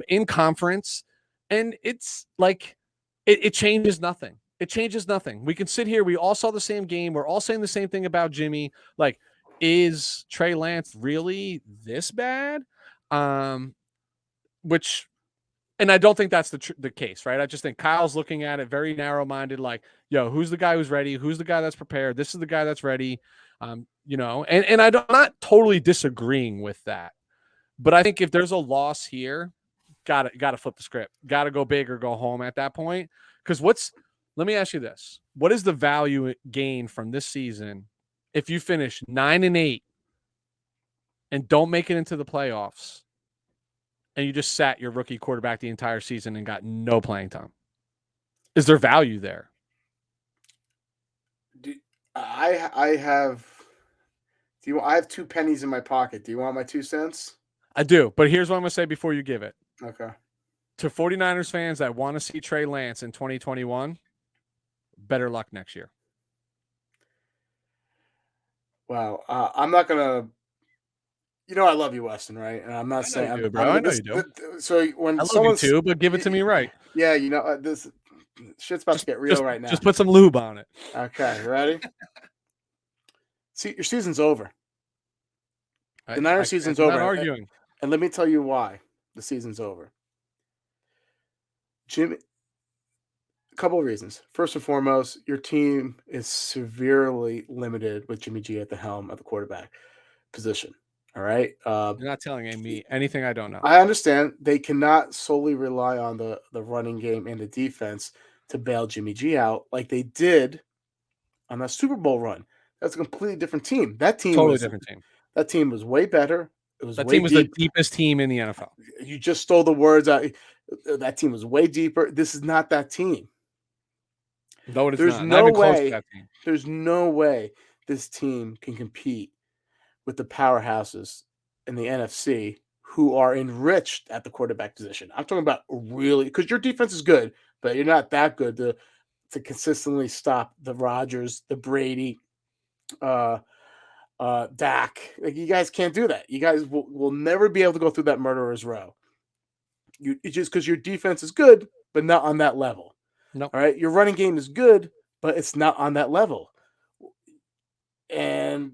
in conference. And it's like, it changes nothing. It changes nothing. We can sit here. We all saw the same game. We're all saying the same thing about Jimmy. Like, is Trey Lance really this bad? And I don't think that's the case, right? I just think Kyle's looking at it very narrow-minded, like, yo, who's the guy who's ready? Who's the guy that's prepared? This is the guy that's ready. And I'm not totally disagreeing with that. But I think if there's a loss here, gotta flip the script. Gotta go big or go home at that point. Because let me ask you this. What is the value gain from this season if you finish 9-8 and don't make it into the playoffs? And you just sat your rookie quarterback the entire season and got no playing time? Is there value there? I have 2 pennies in my pocket. Do you want my 2 cents? I do, but here's what I'm going to say before you give it. Okay. To 49ers fans that want to see Trey Lance in 2021, better luck next year. Wow. I'm not gonna. You know I love you, Weston, right? And I'm not I know saying you do, bro. I'm I know you do. so when I love you someone's too, but give it to me right. yeah, you know this shit's about to get real right now. Just put some lube on it. Okay, ready? See, your season's over. The I'm Niners season's not over, arguing. and let me tell you why the season's over. Jimmy, a couple of reasons. First and foremost, your team is severely limited with Jimmy G at the helm at the quarterback position. All right. You're not telling me anything I don't know. I understand they cannot solely rely on the running game and the defense to bail Jimmy G out like they did on that Super Bowl run. That's a completely different team. Totally different team. That team was way better. It was That way team was deep. the deepest team in the NFL. You just stole the words out. That team was way deeper. This is not that team. No, it is There's not. no Not even close to way. that team. There's no way this team can compete with the powerhouses in the NFC who are enriched at the quarterback position. I'm talking about really because your defense is good, but you're not that good to consistently stop the Rodgers, the Brady, Dak. Like you guys can't do that. You guys will never be able to go through that murderer's row. It's just because your defense is good, but not on that level. Nope. All right, your running game is good, but it's not on that level. And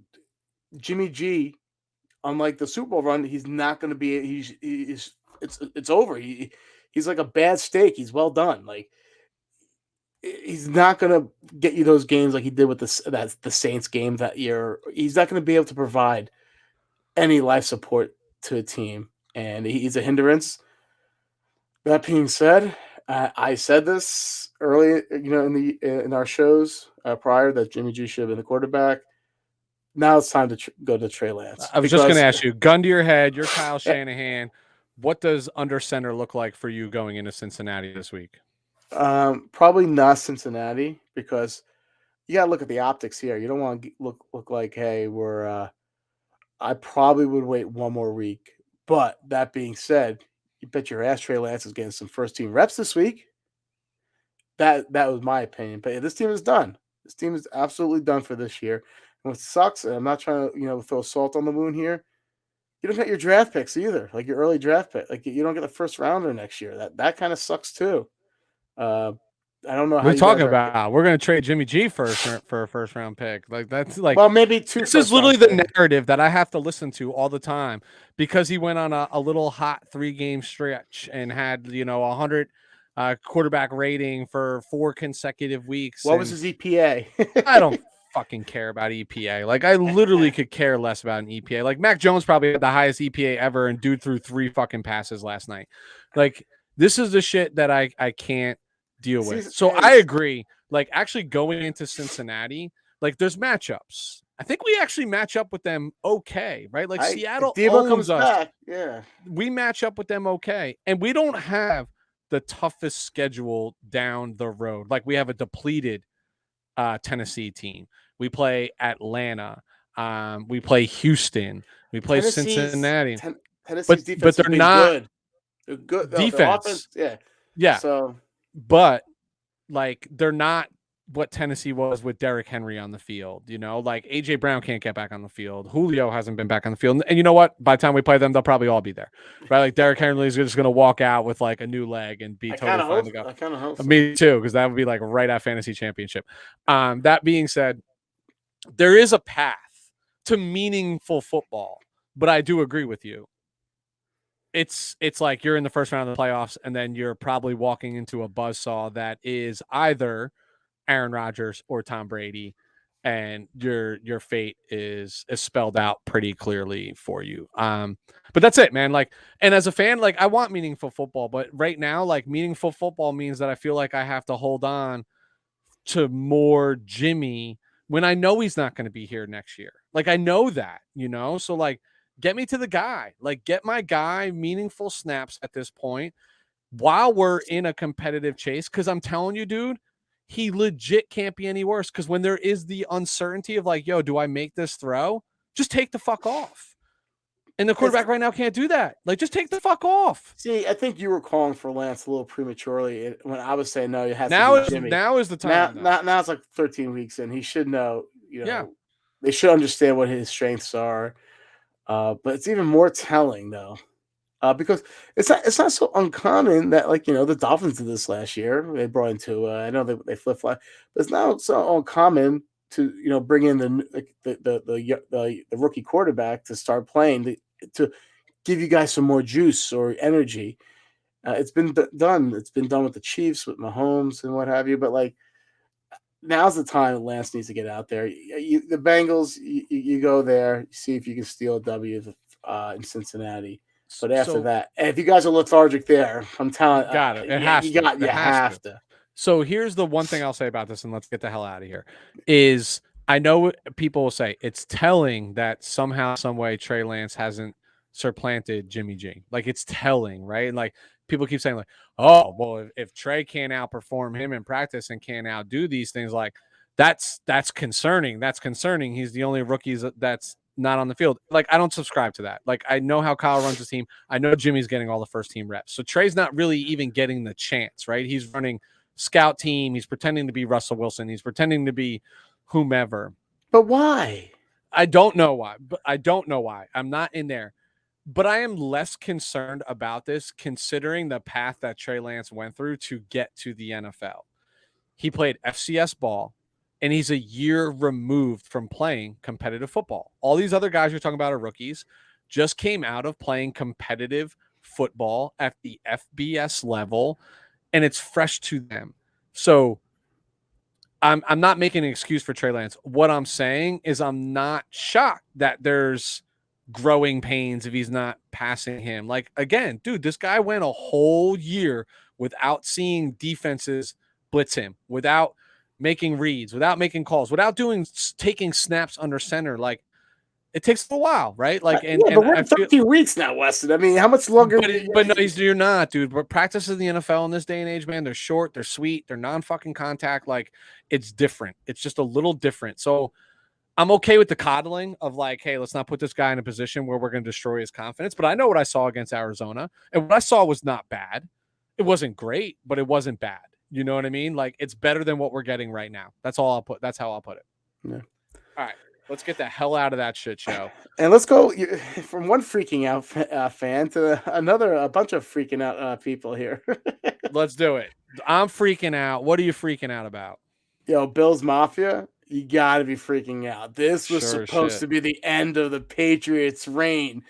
Jimmy G, unlike the Super Bowl run, he's not going to be. It's over. He's like a bad steak. He's well done. Like he's not going to get you those games like he did with the Saints game that year. He's not going to be able to provide any life support to a team, and he's a hindrance. That being said, I said this early, in our shows prior that Jimmy G should have been the quarterback. Now it's time to go to Trey Lance. I was just going to ask you, gun to your head, you're Kyle Shanahan. What does under center look like for you going into Cincinnati this week? Probably not Cincinnati because you got to look at the optics here. You don't want to look like, hey, we're. I probably would wait one more week. But that being said, you bet your ass Trey Lance is getting some first team reps this week. That was my opinion. But this team is done. This team is absolutely done for this year. And what sucks, and I'm not trying to throw salt on the wound here. You don't get your draft picks either, like your early draft pick. Like you don't get the first rounder next year. That kind of sucks too. I don't know how we're you talking guys about. We're going to trade Jimmy G for a first round pick. Like that's like maybe two. This is literally the narrative that I have to listen to all the time because he went on a little hot 3-game stretch and had 100 quarterback rating for 4 consecutive weeks. What was his EPA? I don't fucking care about EPA. Like I literally could care less about an EPA. Like Mac Jones probably had the highest EPA ever, and dude threw 3 fucking passes last night. Like this is the shit that I can't deal with. So I agree. Like actually going into Cincinnati, like there's matchups. I think we actually match up with them okay, right? Like Seattle owns us. Back. Yeah. We match up with them okay. And we don't have the toughest schedule down the road. Like we have a depleted Tennessee team. We play Atlanta. We play Houston. We play Cincinnati. Tennessee's defense, but they're not good. They're good defense. Yeah. So, but like they're not what Tennessee was with Derrick Henry on the field. Like AJ Brown can't get back on the field. Julio hasn't been back on the field. And you know what? By the time we play them, they'll probably all be there, right? Like Derrick Henry is just going to walk out with like a new leg and be totally fine to go. I kind of hope so. Me too, because that would be like right at fantasy championship. That being said, there is a path to meaningful football, but I do agree with you. It's like you're in the first round of the playoffs, and then you're probably walking into a buzzsaw that is either Aaron Rodgers or Tom Brady, and your fate is spelled out pretty clearly for you. But that's it, man. Like, and as a fan, like I want meaningful football, but right now, like meaningful football means that I feel like I have to hold on to more Jimmy when I know he's not going to be here next year. Like I know that, so like get me to the guy, like get my guy meaningful snaps at this point while we're in a competitive chase. Cause I'm telling you, dude, he legit can't be any worse. Cause when there is the uncertainty of like, yo, do I make this throw? Just take the fuck off. And the quarterback right now can't do that. Like, just take the fuck off. See, I think you were calling for Lance a little prematurely when I was saying no, it has Now to be Jimmy. now is the time. Now it's like 13 weeks in. He should know. Yeah. They should understand what his strengths are. But it's even more telling though, because it's not so uncommon that the Dolphins did this last year. They brought into I know they flip flop, but it's not so uncommon to bring in the rookie quarterback to start playing to give you guys some more juice or energy. It's been done. It's been done with the Chiefs, with Mahomes and what have you. But now's the time Lance needs to get out there. The Bengals, you go there, see if you can steal a W in Cincinnati. But after that, if you guys are lethargic there, I'm telling you, you have to. So here's the one thing I'll say about this, and let's get the hell out of here, is I know people will say it's telling that somehow, some way, Trey Lance hasn't supplanted Jimmy G. Like, it's telling, right? And people keep saying oh, well, if Trey can't outperform him in practice and can't outdo these things, that's concerning. That's concerning. He's the only rookie that's not on the field. I don't subscribe to that. I know how Kyle runs his team. I know Jimmy's getting all the first team reps. So Trey's not really even getting the chance, right? He's running scout team. He's pretending to be Russell Wilson. He's pretending to be whomever. But why? I don't know why. I'm not in there. But I am less concerned about this considering the path that Trey Lance went through to get to the NFL. He played FCS ball, and he's a year removed from playing competitive football. All these other guys you're talking about are rookies, just came out of playing competitive football at the FBS level, and it's fresh to them. So I'm not making an excuse for Trey Lance. What I'm saying is I'm not shocked that there's growing pains if he's not passing him. Again, dude, this guy went a whole year without seeing defenses blitz him, without making reads, without making calls, without taking snaps under center. It takes a while, right? But we're 13 weeks now, Weston. I mean, how much longer? But no, you're not, dude. But practices in the NFL in this day and age, man, they're short, they're sweet, they're non-fucking contact. It's different. It's just a little different. So I'm okay with the coddling of hey, let's not put this guy in a position where we're going to destroy his confidence. But I know what I saw against Arizona, and what I saw was not bad. It wasn't great, but it wasn't bad. You know what I mean? It's better than what we're getting right now. That's how I'll put it. Yeah. All right. Let's get the hell out of that shit show. And let's go from one freaking out fan to a bunch of freaking out people here. Let's do it. I'm freaking out. What are you freaking out about? Bills Mafia, you got to be freaking out. This was supposed to be the end of the Patriots' reign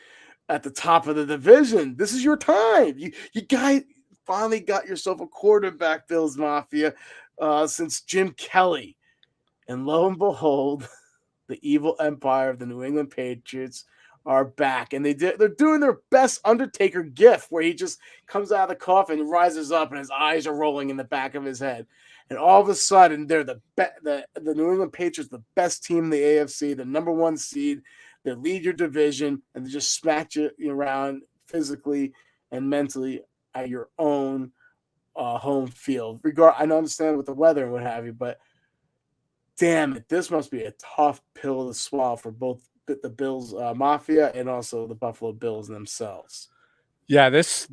at the top of the division. This is your time. You guys finally got yourself a quarterback, Bills Mafia, since Jim Kelly. And lo and behold, the evil empire of the New England Patriots are back. And they're doing their best Undertaker gif where he just comes out of the coffin, rises up, and his eyes are rolling in the back of his head. And all of a sudden, they're the New England Patriots, the best team in the AFC, the number one seed. They lead your division, and they just smack you around physically and mentally at your own home field. I understand with the weather and what have you, but damn it, this must be a tough pill to swallow for both the Bills Mafia and also the Buffalo Bills themselves. Yeah, this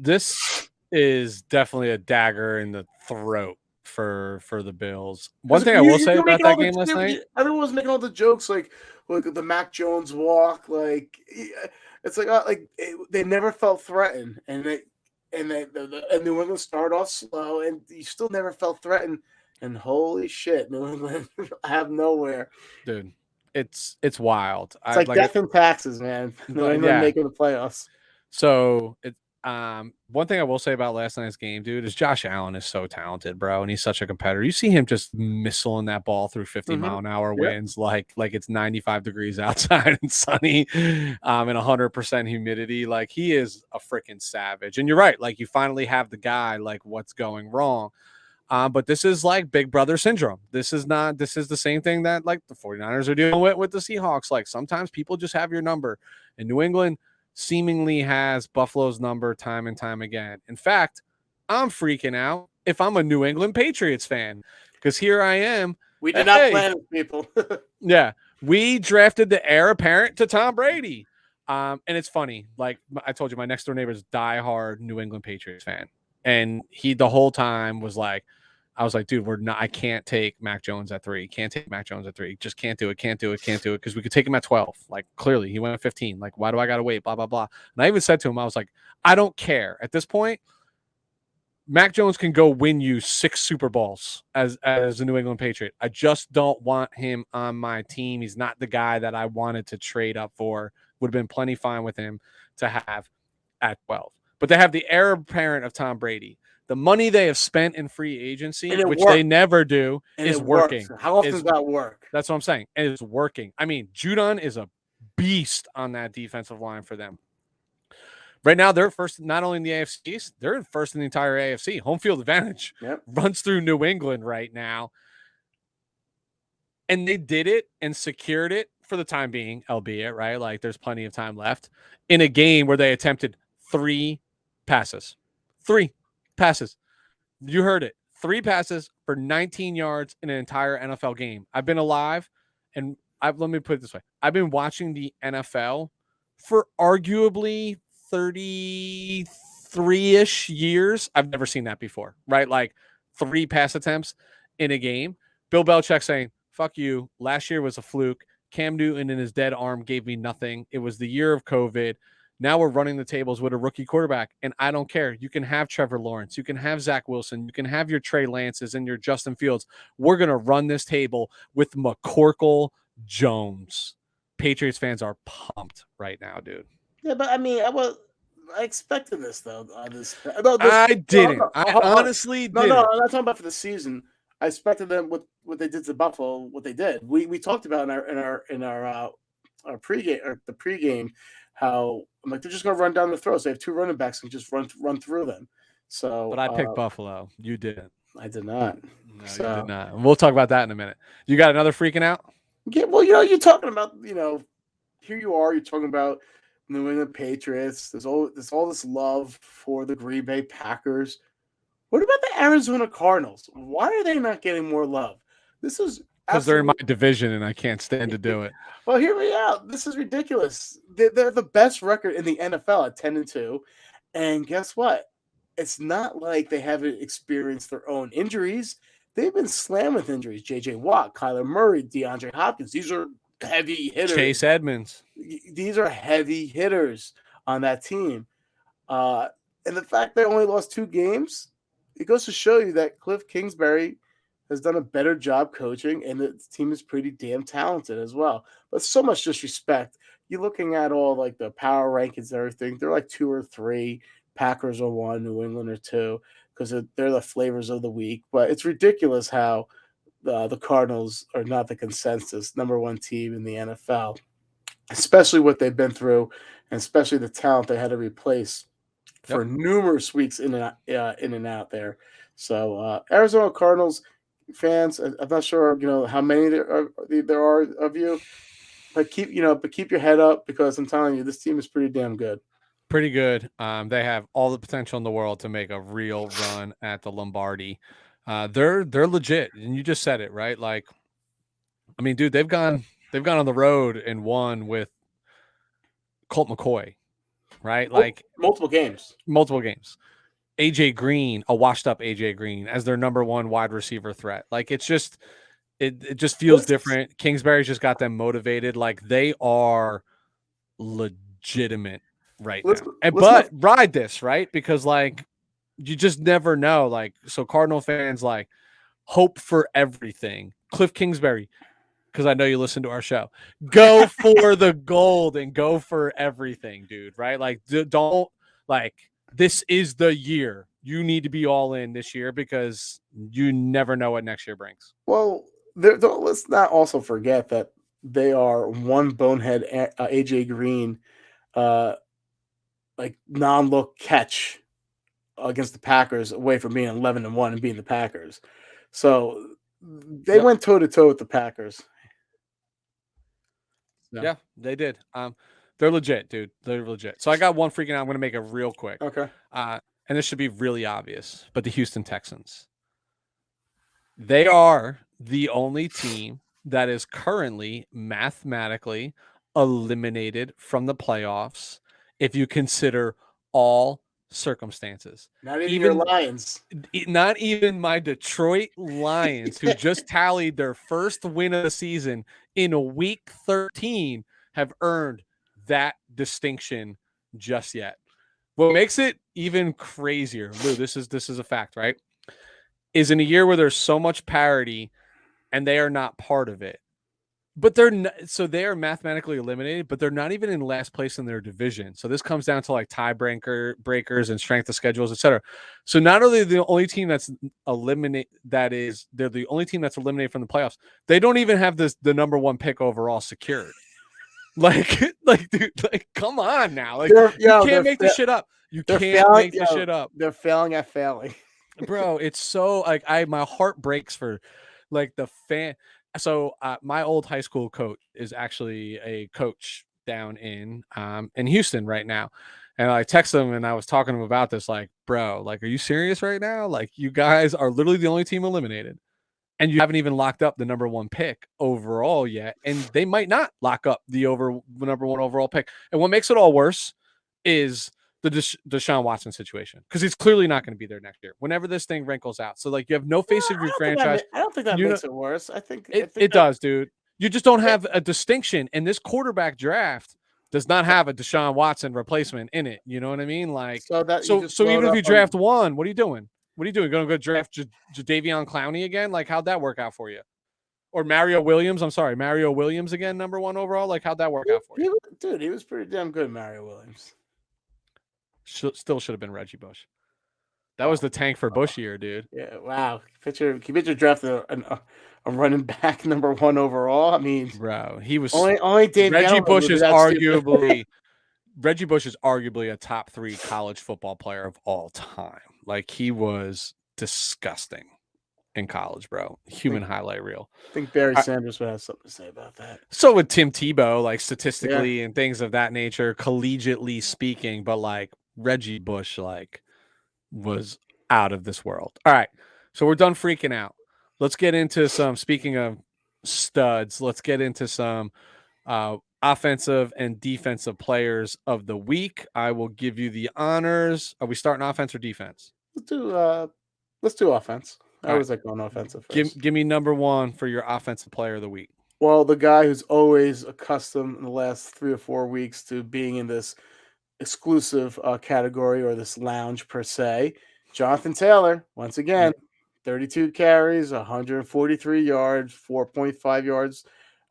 is definitely a dagger in the throat for the Bills. One thing I will say about that game last night, everyone was making all the jokes like the Mac Jones walk, it's they never felt threatened, and New England started off slow, and you still never felt threatened. And holy shit, New England out of nowhere, dude, it's wild. It's like death and taxes, man. New England making the playoffs. So one thing I will say about last night's game, dude, is Josh Allen is so talented, bro, and he's such a competitor. You see him just missiling that ball through 50-mile-an-hour winds like it's 95 degrees outside and sunny, and 100% humidity. He is a freaking savage. And you're right, you finally have the guy. What's going wrong? But this is Big Brother syndrome. This is the same thing that the 49ers are dealing with the Seahawks. Sometimes people just have your number, and New England seemingly has Buffalo's number time and time again. In fact, I'm freaking out if I'm a New England Patriots fan, because here I am. We did not plan it, people. Yeah. We drafted the heir apparent to Tom Brady. And it's funny. Like I told you, my next door neighbor is diehard New England Patriots fan, and he the whole time was like, I was like, dude, I can't take Mac Jones at 3. Can't take Mac Jones at 3. Just can't do it. Can't do it. Can't do it. Because we could take him at 12. Like clearly he went at 15. Like, why do I gotta wait? Blah, blah, blah. And I even said to him, I was like, I don't care. At this point, Mac Jones can go win you 6 Super Bowls as a New England Patriot. I just don't want him on my team. He's not the guy that I wanted to trade up for. Would have been plenty fine with him to have at 12. But they have the heir apparent of Tom Brady. The money they have spent in free agency, which works. They never do, and is working. How often does that work? That's what I'm saying. And it's working. I mean, Judon is a beast on that defensive line for them. Right now, they're first not only in the AFC East, they're first in the entire AFC. Home field advantage runs through New England right now. And they did it and secured it for the time being, albeit, right? Like there's plenty of time left in a game where they attempted 3 passes. 3 passes. You heard it. 3 passes for 19 yards in an entire NFL game. I've been alive, and let me put it this way. I've been watching the NFL for arguably 33-ish years. I've never seen that before, right? Like 3 pass attempts in a game. Bill Belichick saying, fuck you. Last year was a fluke. Cam Newton and his dead arm gave me nothing. It was the year of COVID. Now we're running the tables with a rookie quarterback, and I don't care. You can have Trevor Lawrence. You can have Zach Wilson. You can have your Trey Lances and your Justin Fields. We're going to run this table with McCorkle Jones. Patriots fans are pumped right now, dude. Yeah, but I mean, I expected this, though. I didn't. I honestly didn't. No, I'm not talking about for the season. I expected them what they did to Buffalo, what they did. We talked about in our pregame or the pregame how I'm like they're just gonna run down the throats. They have 2 running backs and just run through them. So, but I picked Buffalo. You didn't. I did not. No, you did not. We'll talk about that in a minute. You got another freaking out? Yeah. Well, you're talking about here you are. You're talking about New England Patriots. There's all this love for the Green Bay Packers. What about the Arizona Cardinals? Why are they not getting more love? This is because they're in my division and I can't stand to do it. Well, hear me out. This is ridiculous. They're the best record in the NFL at 10-2, and guess what? It's not like they haven't experienced their own injuries. They've been slammed with injuries. J.J. Watt, Kyler Murray, DeAndre Hopkins. These are heavy hitters. Chase Edmonds. These are heavy hitters on that team. And the fact they only lost 2 games, it goes to show you that Cliff Kingsbury has done a better job coaching, and the team is pretty damn talented as well. But so much disrespect. You're looking at all like the power rankings and everything. They're like 2 or 3. Packers are 1, New England are 2, because they're the flavors of the week. But it's ridiculous how the Cardinals are not the consensus number 1 team in the NFL, especially what they've been through, and especially the talent they had to replace for numerous weeks in and out there. So Arizona Cardinals fans, I'm not sure how many there are of you, but keep your head up, because I'm telling you, this team is pretty damn good. Pretty good. They have all the potential in the world to make a real run at the Lombardi. They're legit, and you just said it, right? Like, I mean, dude, they've gone on the road and won with Colt McCoy, right? Like multiple games. AJ Green, a washed up AJ Green as their number 1 wide receiver threat. Like it just feels different. Kingsbury's just got them motivated. Like they are legitimate right now. But ride this, right? Because like you just never know. Like, so Cardinal fans, like, hope for everything. Cliff Kingsbury, because I know you listen to our show, go for the gold and go for everything, dude. Right? Like, don't like. This is the year. You need to be all in this year, because you never know what next year brings. Well, let's not also forget that they are 1 bonehead AJ Green, like non-look catch against the Packers away from being 11-1 and being the Packers. So they went toe-to-toe with the Packers. Yeah, they did. They're legit, dude. They're legit. So I got one freaking out. I'm going to make it real quick. Okay. And this should be really obvious, but the Houston Texans. They are the only team that is currently mathematically eliminated from the playoffs if you consider all circumstances. Not even your Lions. Not even my Detroit Lions, who just tallied their first win of the season in week 13, have earned that distinction just yet. What makes it even crazier, Lou, this is a fact, right? Is in a year where there's so much parity and they are not part of it. But they're not, so they are mathematically eliminated, but they're not even in last place in their division. So this comes down to like breakers and strength of schedules, etc. So not only the only team that's they're the only team that's eliminated from the playoffs. They don't even have the number one pick overall secured. Dude, come on now. You can't make this shit up. You can't make this shit up. They're failing at failing. Bro, it's so my heart breaks for the fan. So my old high school coach is actually a coach down in Houston right now. And I texted him and I was talking to him about this, bro, are you serious right now? You guys are literally the only team eliminated. And you haven't even locked up the number one pick overall yet. And they might not lock up the number one overall pick. And what makes it all worse is the Deshaun Watson situation, because he's clearly not going to be there next year whenever this thing wrinkles out. So you have no face of your franchise. I don't think that makes it worse. I think it does, dude. You just don't have a distinction, and this quarterback draft does not have a Deshaun Watson replacement in it. You know what I mean? So even if you draft one, what are you doing? What are you doing? Going to go draft Jadeveon Clowney again? How'd that work out for you? Or Mario Williams? I'm sorry, Mario Williams again, number one overall. How'd that work out for you? Dude, he was pretty damn good, Mario Williams. Still should have been Reggie Bush. That was the tank for Bush year, dude. Yeah, wow. Can you picture drafting a running back number one overall? I mean, bro, he was only Dave Reggie Bush is arguably Reggie Bush is arguably a top 3 college football player of all time. He was disgusting in college, bro. Human highlight reel. I think Barry Sanders would have something to say about that. So would Tim Tebow, statistically and things of that nature, collegiately speaking, but Reggie Bush, was out of this world. All right. So we're done freaking out. Let's get into some, speaking of studs, let's get into some offensive and defensive players of the week. I will give you the honors. Are we starting offense or defense? Let's do offense. I always like going offensive first. Give me number one for your offensive player of the week. Well, the guy who's always accustomed in the last 3 or 4 weeks to being in this exclusive category or this lounge per se, Jonathan Taylor, once again, 32 carries, 143 yards, 4.5 yards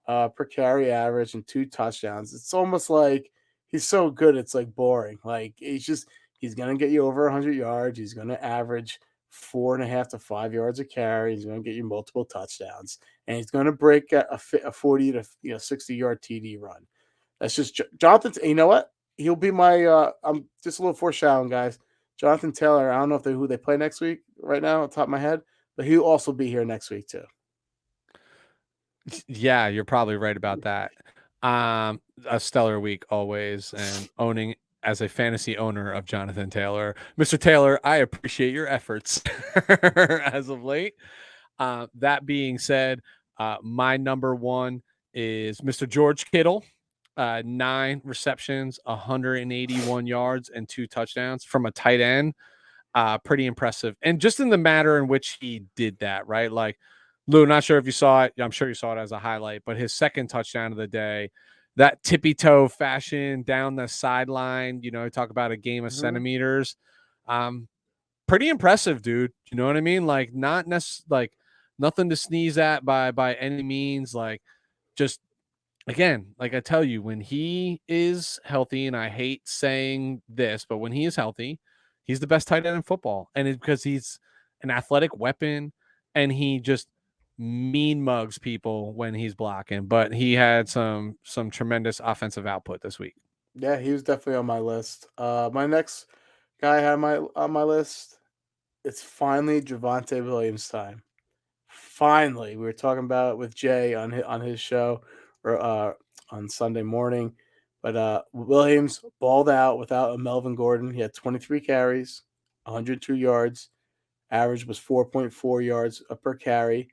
per carry average, and 2 touchdowns. It's almost like he's so good, it's boring. He's going to get you over 100 yards. He's going to average 4.5 to 5 yards a carry. He's going to get you multiple touchdowns, and he's going to break a 40 to 60 yard TD run. That's just Jonathan. You know what? He'll be my. I'm just a little foreshadowing, guys. Jonathan Taylor. I don't know who they play next week right now, on top of my head, but he'll also be here next week too. Yeah, you're probably right about that. A stellar week always, and owning as a fantasy owner of Jonathan Taylor, Mr. Taylor, I appreciate your efforts as of late. That being said, my number one is Mr. George Kittle. 9 receptions, 181 yards, and 2 touchdowns from a tight end. Pretty impressive. And just in the manner in which he did that, right? Lou, not sure if you saw it. I'm sure you saw it as a highlight, but his second touchdown of the day, that tippy toe fashion down the sideline, talk about a game of centimeters. Pretty impressive, dude. You know what I mean? Not nothing to sneeze at by any means. Just, again, I tell you, when he is healthy, and I hate saying this, but when he is healthy, he's the best tight end in football. And it's because he's an athletic weapon, and he just mean mugs people when he's blocking. But he had some tremendous offensive output this week. Yeah, he was definitely on my list. My next guy I had on my list, it's finally Javonte Williams time. Finally, we were talking about it with Jay on his show or on Sunday morning, but Williams balled out without a Melvin Gordon. He had 23 carries, 102 yards. Average was 4.4 yards per carry.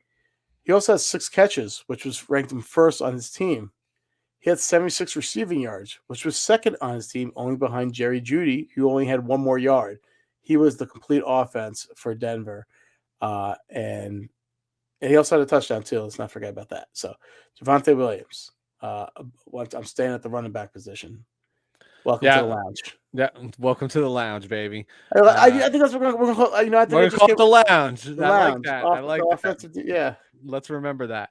He also has 6 catches, which was ranked him first on his team. He had 76 receiving yards, which was second on his team, only behind Jerry Jeudy, who only had one more yard. He was the complete offense for Denver. And he also had a touchdown, too. Let's not forget about that. So, Javonte Williams. I'm staying at the running back position. Welcome to the lounge. Yeah, welcome to the lounge, baby. I think that's what we're going to call. I think we're going to call it the lounge. The I lounge. like that. I like the that. Offensive, yeah. Let's remember that.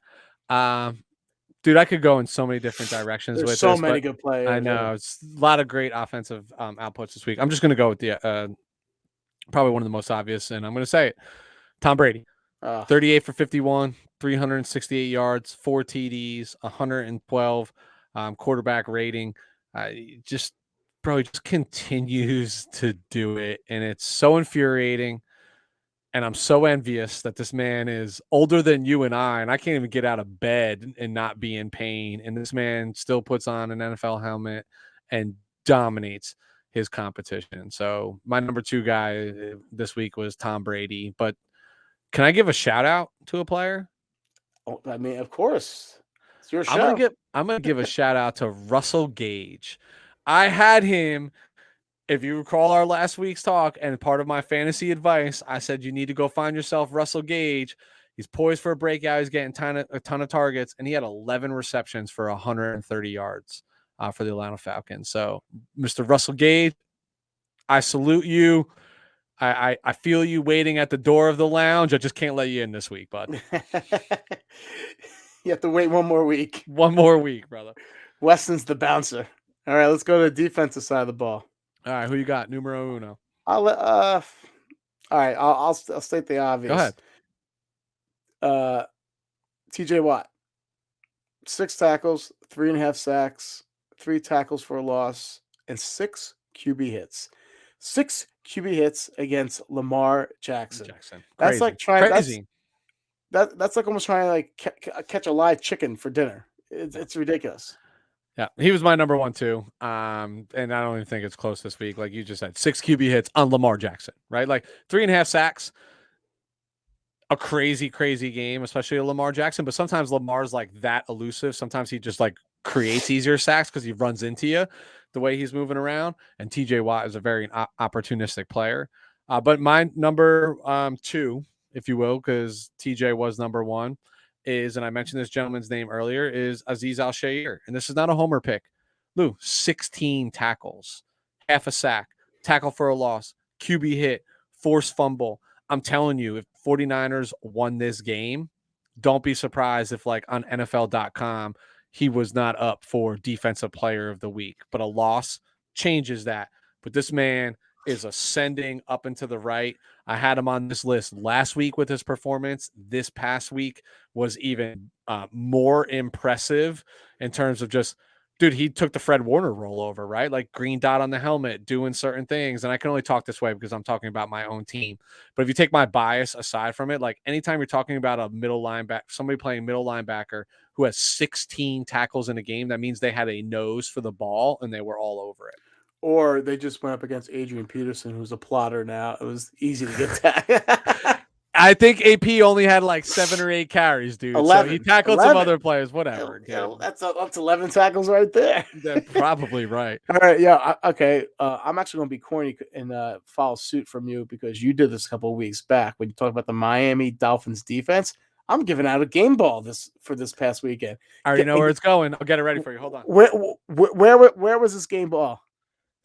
Dude, I could go in so many different directions with so this. Many good players. I know. It's a lot of great offensive outputs this week. I'm just going to go with the probably one of the most obvious, and I'm going to say it. Tom Brady. 38 for 51, 368 yards, 4 TDs, 112 quarterback rating. Just continues to do it, and it's so infuriating. And I'm so envious that this man is older than you and I can't even get out of bed and not be in pain. And this man still puts on an NFL helmet and dominates his competition. So my number 2 guy this week was Tom Brady. But can I give a shout out to a player? Oh, I mean, of course. It's your show. I'm gonna give a shout out to Russell Gage. I had him. If you recall our last week's talk and part of my fantasy advice, I said you need to go find yourself Russell Gage. He's poised for a breakout. He's getting a ton of targets, and he had 11 receptions for 130 yards for the Atlanta Falcons. So, Mr. Russell Gage, I salute you. I feel you waiting at the door of the lounge. I just can't let you in this week, bud. You have to wait one more week. One more week, brother. Weston's the bouncer. All right, let's go to the defensive side of the ball. All right, who you got? Numero uno. All right, I'll state the obvious. Go ahead. TJ Watt, 6 tackles, 3.5 sacks, 3 tackles for a loss, and 6 QB hits. 6 QB hits against Lamar Jackson. That's like trying. Crazy. That's like almost trying to like catch a live chicken for dinner. It's ridiculous. Yeah, he was my number 1 too. And I don't even think it's close this week. Like you just said, 6 QB hits on Lamar Jackson, right? Like 3.5 sacks. A crazy game, especially a Lamar Jackson. But sometimes Lamar's like that elusive. Sometimes he just like creates easier sacks because he runs into you the way he's moving around. And TJ Watt is a very opportunistic player. But my number 2, if you will, because TJ was number 1, is, and I mentioned this gentleman's name earlier, is Azeez Al-Shaair. And this is not a homer pick. Lou, 16 tackles, half a sack, tackle for a loss, QB hit, forced fumble. I'm telling you, if 49ers won this game, don't be surprised if like on NFL.com, he was not up for defensive player of the week, but a loss changes that. But this man is ascending up and to the right. I had him on this list last week with his performance. This past week was even more impressive in terms of just, dude, he took the Fred Warner rollover, right? Like green dot on the helmet, doing certain things. And I can only talk this way because I'm talking about my own team. But if you take my bias aside from it, like anytime you're talking about a middle linebacker, somebody playing middle linebacker who has 16 tackles in a game, that means they had a nose for the ball and they were all over it. Or they just went up against Adrian Peterson, who's a plotter now. It was easy to get tackled. I think AP only had like 7 or 8 carries, dude. 11. So he tackled some other players, whatever. That's up to 11 tackles right there. That's probably right. All right, yeah, okay. I'm actually going to be corny and follow suit from you because you did this a couple of weeks back when you talked about the Miami Dolphins defense. I'm giving out a game ball for this past weekend. I already know where it's going. I'll get it ready for you. Hold on. Where was this game ball?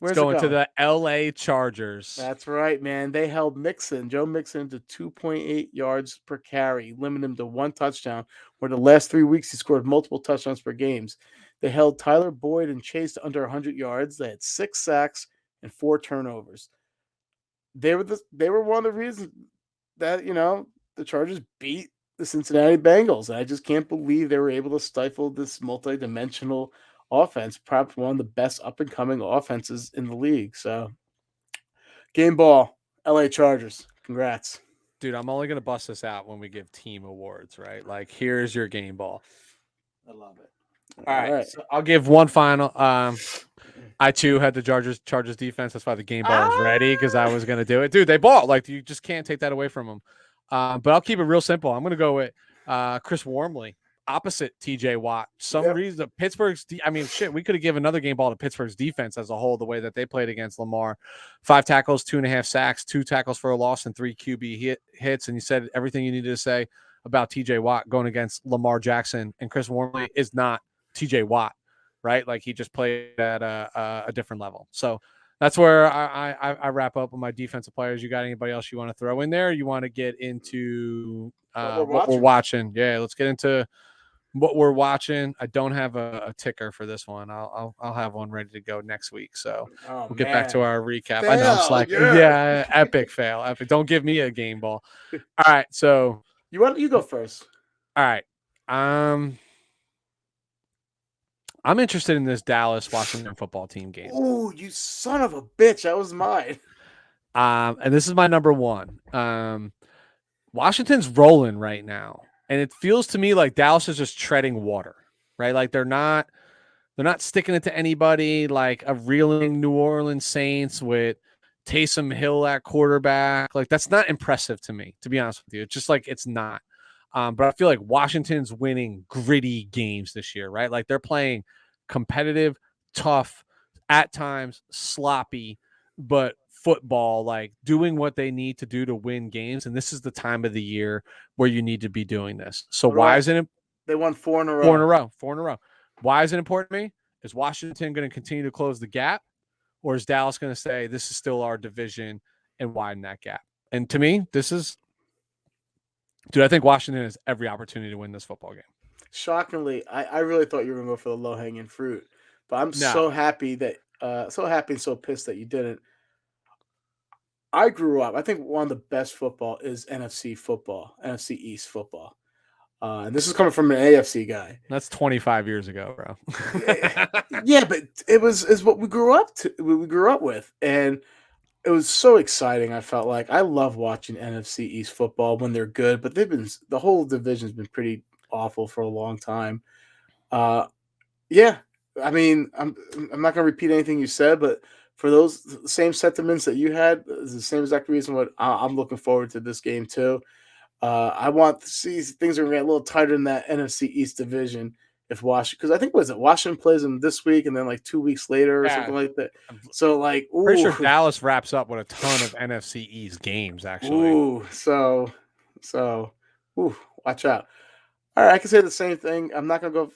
It's going to the LA Chargers. That's right, man. They held Joe Mixon, to 2.8 yards per carry, limited him to 1 touchdown, where the last 3 weeks he scored multiple touchdowns per games. They held Tyler Boyd and Chase to under 100 yards. They had 6 sacks and 4 turnovers. They were one of the reasons that, the Chargers beat the Cincinnati Bengals. And I just can't believe they were able to stifle this multidimensional offense, probably one of the best up-and-coming offenses in the league. So, game ball, LA Chargers. Congrats. Dude, I'm only going to bust this out when we give team awards, right? Like, here's your game ball. I love it. All right. So I'll give one final. I, too, had the Chargers defense. That's why the game ball was ready, because I was going to do it. Dude, they ball. Like, you just can't take that away from them. But I'll keep it real simple. I'm going to go with Chris Wormley. opposite TJ Watt. Some Yep. reason Pittsburgh's, I mean, shit, we could have given another game ball to Pittsburgh's defense as a whole, the way that they played against Lamar. 5 tackles, 2.5 sacks, 2 tackles for a loss, and 3 QB hits. And you said everything you needed to say about TJ Watt going against Lamar Jackson and Chris Wormley is not TJ Watt, right? Like, he just played at a different level. So that's where I wrap up with my defensive players. You got anybody else you want to throw in there? You want to get into what we're watching? Yeah, let's get into what we're watching. I don't have a ticker for this one. I'll have one ready to go next week. So we'll get back to our recap. Fail, I know I'm slacking. Yeah, epic fail. Epic. Don't give me a game ball. All right, so you go first. All right. I'm interested in this Dallas Washington football team game. Oh, you son of a bitch. That was mine. And this is my number one. Washington's rolling right now. And it feels to me like Dallas is just treading water, right? Like they're not sticking it to anybody, like a reeling New Orleans Saints with Taysom Hill at quarterback. Like, that's not impressive to me, to be honest with you. It's just like, it's not. But I feel like Washington's winning gritty games this year, right? Like, they're playing competitive, tough, at times sloppy, but football, like doing what they need to do to win games. And this is the time of the year where you need to be doing this. So why isn't it? They won 4 in a row. 4 in a row. Why is it important to me? Is Washington going to continue to close the gap, or is Dallas going to say this is still our division and widen that gap? And to me, I think Washington has every opportunity to win this football game. Shockingly, I really thought you were going to go for the low-hanging fruit, but I'm so happy and so pissed that you didn't. I grew up. I think one of the best football is NFC East football. And this is coming from an AFC guy. That's 25 years ago, bro. Yeah, but is what we grew up with, and it was so exciting. I felt like I love watching NFC East football when they're good, but the whole division's been pretty awful for a long time. Yeah, I mean, I'm not going to repeat anything you said, but for those same sentiments that you had, the same exact reason what I'm looking forward to this game too. I want to see things are going to get a little tighter in that NFC East division if Washington, because I think Washington plays them this week and then like 2 weeks later or something like that. So like, pretty sure Dallas wraps up with a ton of NFC East games actually. So watch out. All right, I can say the same thing. I'm not going to go.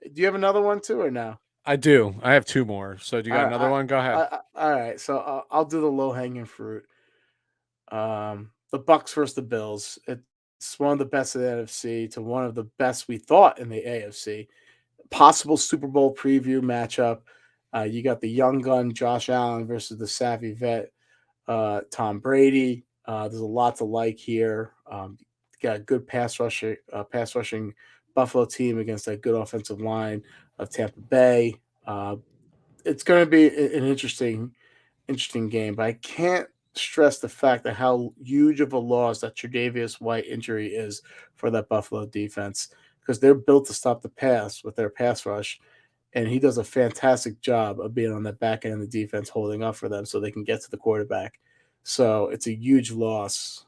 Do you have another one too or no? I do. I have 2 more. So do you got another one? Go ahead. All right. So I'll do the low hanging fruit. The Bucks versus the Bills. It's one of the best in the NFC to one of the best we thought in the AFC. Possible Super Bowl preview matchup. You got the young gun Josh Allen versus the savvy vet Tom Brady. There's a lot to like here. Got a good pass rushing Buffalo team against a good offensive line of Tampa Bay. It's going to be an interesting game, but I can't stress the fact that how huge of a loss that Tre'Davious White injury is for that Buffalo defense, because they're built to stop the pass with their pass rush, and he does a fantastic job of being on the back end of the defense, holding up for them so they can get to the quarterback. So it's a huge loss.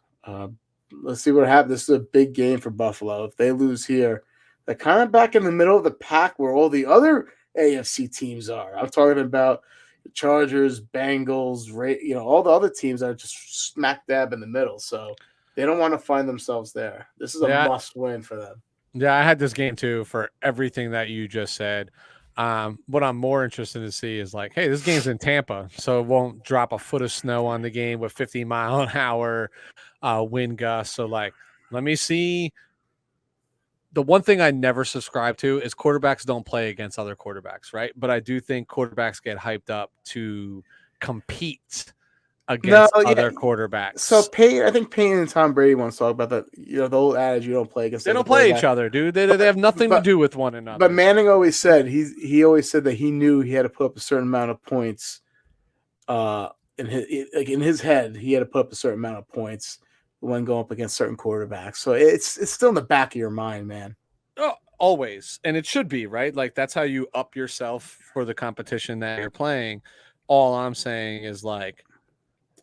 Let's see what happens. This is a big game for Buffalo. If they lose here, they're kind of back in the middle of the pack where all the other AFC teams are. I'm talking about the Chargers, Bengals, all the other teams are just smack dab in the middle. So they don't want to find themselves there. This is a must win for them. Yeah, I had this game too for everything that you just said. What I'm more interested to see is like, hey, this game's in Tampa, so it won't drop a foot of snow on the game with 50-mile-an-hour wind gusts. So like, let me see. The one thing I never subscribe to is quarterbacks don't play against other quarterbacks, right? But I do think quarterbacks get hyped up to compete against other quarterbacks. So I think Payne and Tom Brady once talk about that. The old adage, you don't play against. They don't play each other, dude. They have nothing to do with one another. But Manning always said he always said that he knew he had to put up a certain amount of points. In his head, he had to put up a certain amount of points when going up against certain quarterbacks. So it's still in the back of your mind, man. Oh, always. And it should be, right? Like, that's how you up yourself for the competition that you're playing. All I'm saying is, like,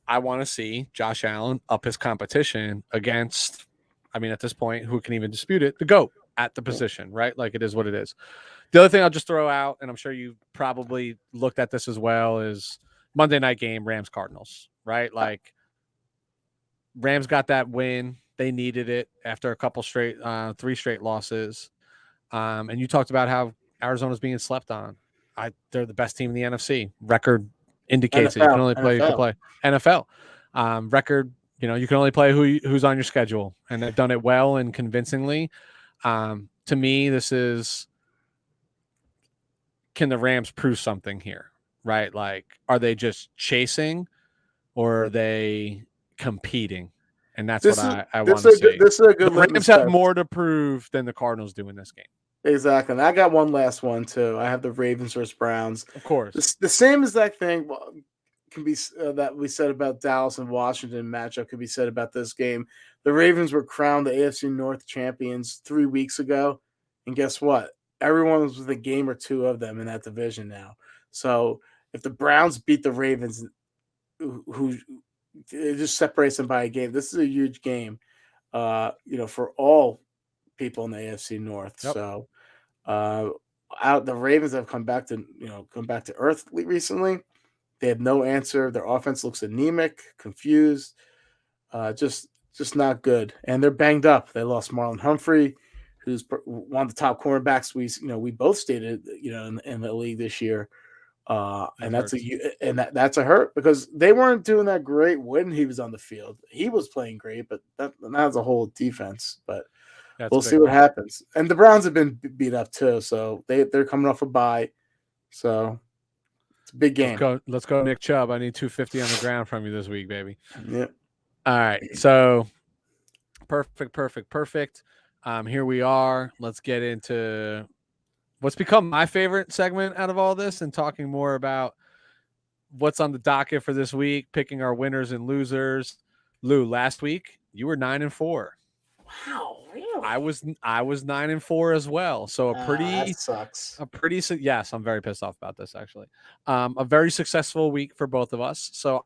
I want to see Josh Allen up his competition against I mean, at this point, who can even dispute it? The GOAT at the position, right? Like it is what it is. The other thing I'll just throw out, and I'm sure you probably looked at this as well, is Monday night game, Rams Cardinals, right? Like Rams got that win. They needed it after a couple straight, 3 straight losses. And you talked about how Arizona's being slept on. They're the best team in the NFC. Record indicates it. You can only play you can play NFL. Record, you can only play who's on your schedule, and they've done it well and convincingly. To me, this is, can the Rams prove something here, right? Like, are they just chasing, or are they competing? And that's what I want to see. This is a good. The Rams have more to prove than the Cardinals do in this game. Exactly. And I got one last one too. I have the Ravens versus Browns. Of course. The same exact thing can be that we said about Dallas and Washington matchup could be said about this game. The Ravens were crowned the AFC North champions 3 weeks ago, and guess what? Everyone was within a game or two of them in that division now. So if the Browns beat the Ravens, who it just separates them by a game, this is a huge game, for all people in the AFC North. Yep. So the Ravens have come back to earth recently. They have no answer. Their offense looks anemic, confused, just not good. And they're banged up. They lost Marlon Humphrey, who's one of the top cornerbacks we both stated in the league this year. And that's a hurt because they weren't doing that great when he was on the field. He was playing great, but that's a whole defense. But we'll see what happens. And the Browns have been beat up too, so they're coming off a bye. So it's a big game. Let's go, Nick Chubb. I need 250 on the ground from you this week, baby. Yeah. All right. So perfect. Here we are. Let's get into what's become my favorite segment out of all this and talking more about what's on the docket for this week, picking our winners and losers. Lou, last week you were 9-4. Wow, really? I was 9-4 as well. So that sucks. Yes, I'm very pissed off about this actually. A very successful week for both of us. So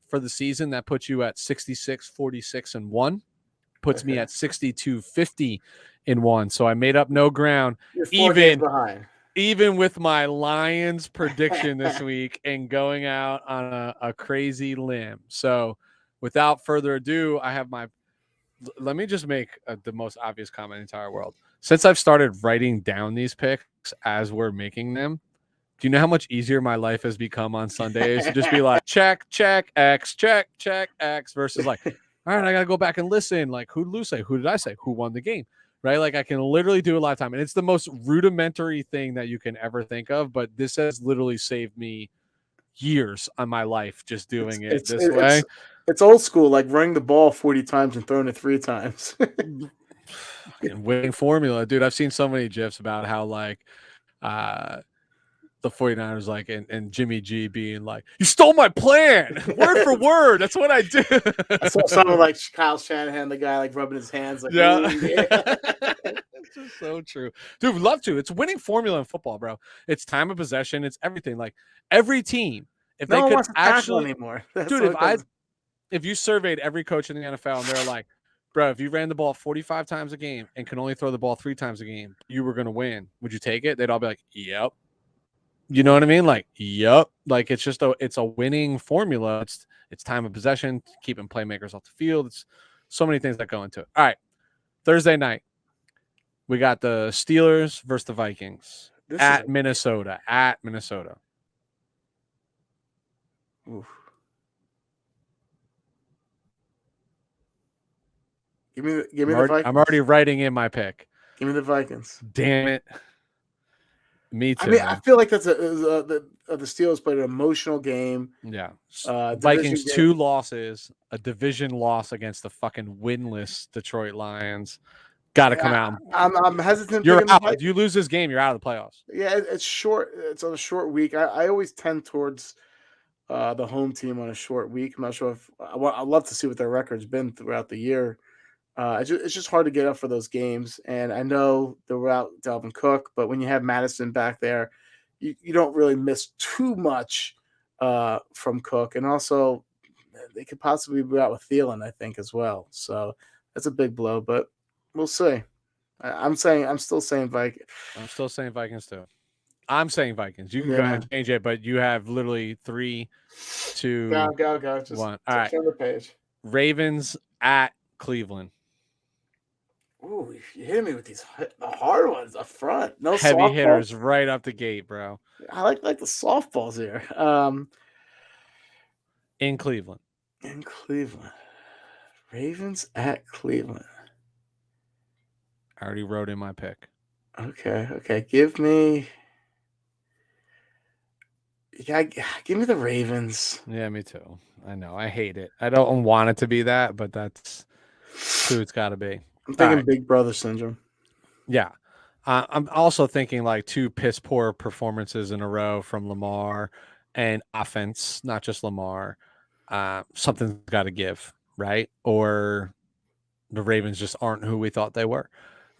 for the season, that puts you at 66-46-1. Puts me at 62-50-1. So I made up no ground. You're 4 games behind. Even with my Lions prediction this week and going out on a crazy limb. So without further ado, let me just make the most obvious comment in the entire world. Since I've started writing down these picks as we're making them, do you know how much easier my life has become on Sundays to just be like, check, X, check, X, versus like, all right, I got to go back and listen. Like, who did Lou say? Who did I say? Who won the game? Right? Like, I can literally do a lot of time. And it's the most rudimentary thing that you can ever think of. But this has literally saved me years on my life just doing it this way. It's old school, like running the ball 40 times and throwing it 3 times. Winning formula. Dude, I've seen so many GIFs about how, like, the 49ers, like, and Jimmy G being like, you stole my plan, word for word. That's what I do. I saw someone like Kyle Shanahan, the guy, like, rubbing his hands. Like, yeah. It's just so true. Dude, we'd love to. It's winning formula in football, bro. It's time of possession. It's everything. Like, every team, if they could actually anymore. Dude, if you surveyed every coach in the NFL and they're like, bro, if you ran the ball 45 times a game and can only throw the ball 3 times a game, you were going to win. Would you take it? They'd all be like, yep. You know what I mean? Like, yep. Like, it's just it's a winning formula. It's time of possession, keeping playmakers off the field. It's so many things that go into it. All right. Thursday night, we got the Steelers versus the Vikings at Minnesota. Oof. Give me the Vikings. I'm already writing in my pick. Give me the Vikings. Damn it. Me too. I mean, I feel like that's the Steelers played an emotional game. Yeah. Vikings 2 losses, a division loss against the fucking winless Detroit Lions. Got to come out. I'm hesitant. You're out. If you lose this game, you're out of the playoffs. Yeah, it's short. It's on a short week. I always tend towards the home team on a short week. I'm not sure if I'd love to see what their record's been throughout the year. It's just hard to get up for those games. And I know they're without Dalvin Cook, but when you have Madison back there, you don't really miss too much from Cook. And also, they could possibly be out with Thielen, I think, as well. So That's a big blow, but we'll see. I'm still saying Vikings. I'm still saying Vikings too. I'm saying Vikings. You can go ahead Yeah. and change it, but you have literally 3, 2, Go. Just 1. All right. turn the page. Ravens at Cleveland. Ooh, you hit me with the hard ones up front. No Heavy softballs. hitters right up the gate, bro. I like the softballs here. In Cleveland. In Cleveland. Ravens at Cleveland. I already wrote in my pick. Okay. Give me the Ravens. Yeah, me too. I know. I hate it. I don't want it to be that, but that's who it's got to be. I'm thinking Big Brother syndrome. Yeah. I'm also thinking like 2 piss poor performances in a row from Lamar and offense, not just Lamar. Something's got to give, right? Or the Ravens just aren't who we thought they were.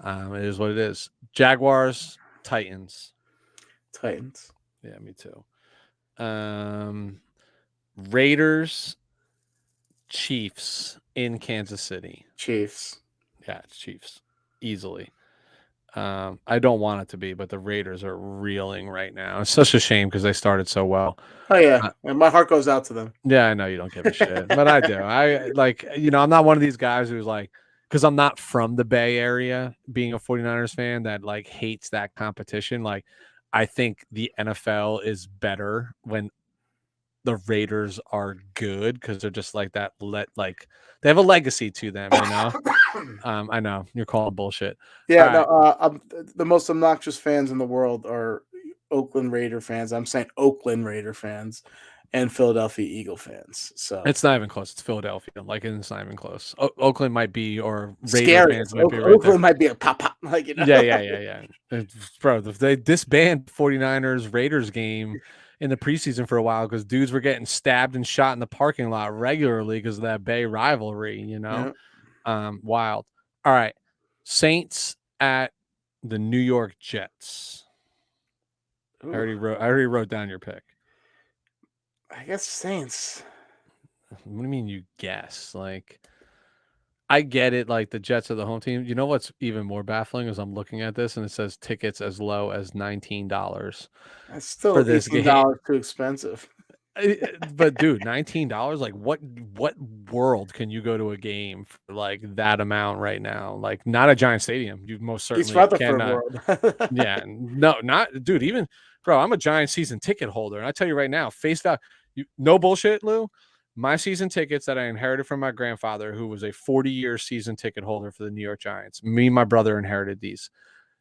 It is what it is. Jaguars, Titans. Titans. Yeah, me too. Raiders, Chiefs in Kansas City. Chiefs. Yeah, it's Chiefs. Easily. I don't want it to be, but the Raiders are reeling right now. It's such a shame because they started so well. Oh yeah, and my heart goes out to them. Yeah, I know you don't give a shit, but I do. I like, I'm not one of these guys who's like, because I'm not from the Bay Area, being a 49ers fan that like hates that competition. Like, I think the NFL is better when the Raiders are good because they're just like that. They have a legacy to them, I know you're calling bullshit. Yeah, no. The most obnoxious fans in the world are Oakland Raider fans. I'm saying Oakland Raider fans and Philadelphia Eagle fans. So it's not even close. It's Philadelphia. Like, it's not even close. Oakland might be, or Raider scary. fans might be right Oakland there. might be a pop. Like, Yeah. Bro, they disbanded 49ers Raiders game in the preseason for a while because dudes were getting stabbed and shot in the parking lot regularly because of that Bay rivalry, Yeah. Wild. All right. Saints at the New York Jets. Ooh. I already wrote down your pick. I guess Saints. What do you mean you guess? Like, I get it. Like, the Jets are the home team. You know what's even more baffling is I'm looking at this and it says tickets as low as $19. That's still for this $18 too expensive. But dude, $19. Like, what world can you go to a game for like that amount right now? Like, not a giant stadium. You most certainly cannot. World. Yeah, no, not dude. Even bro, I'm a giant season ticket holder, and I tell you right now, face value. No bullshit, Lou. My season tickets that I inherited from my grandfather, who was a 40-year season ticket holder for the New York Giants. Me and my brother inherited these.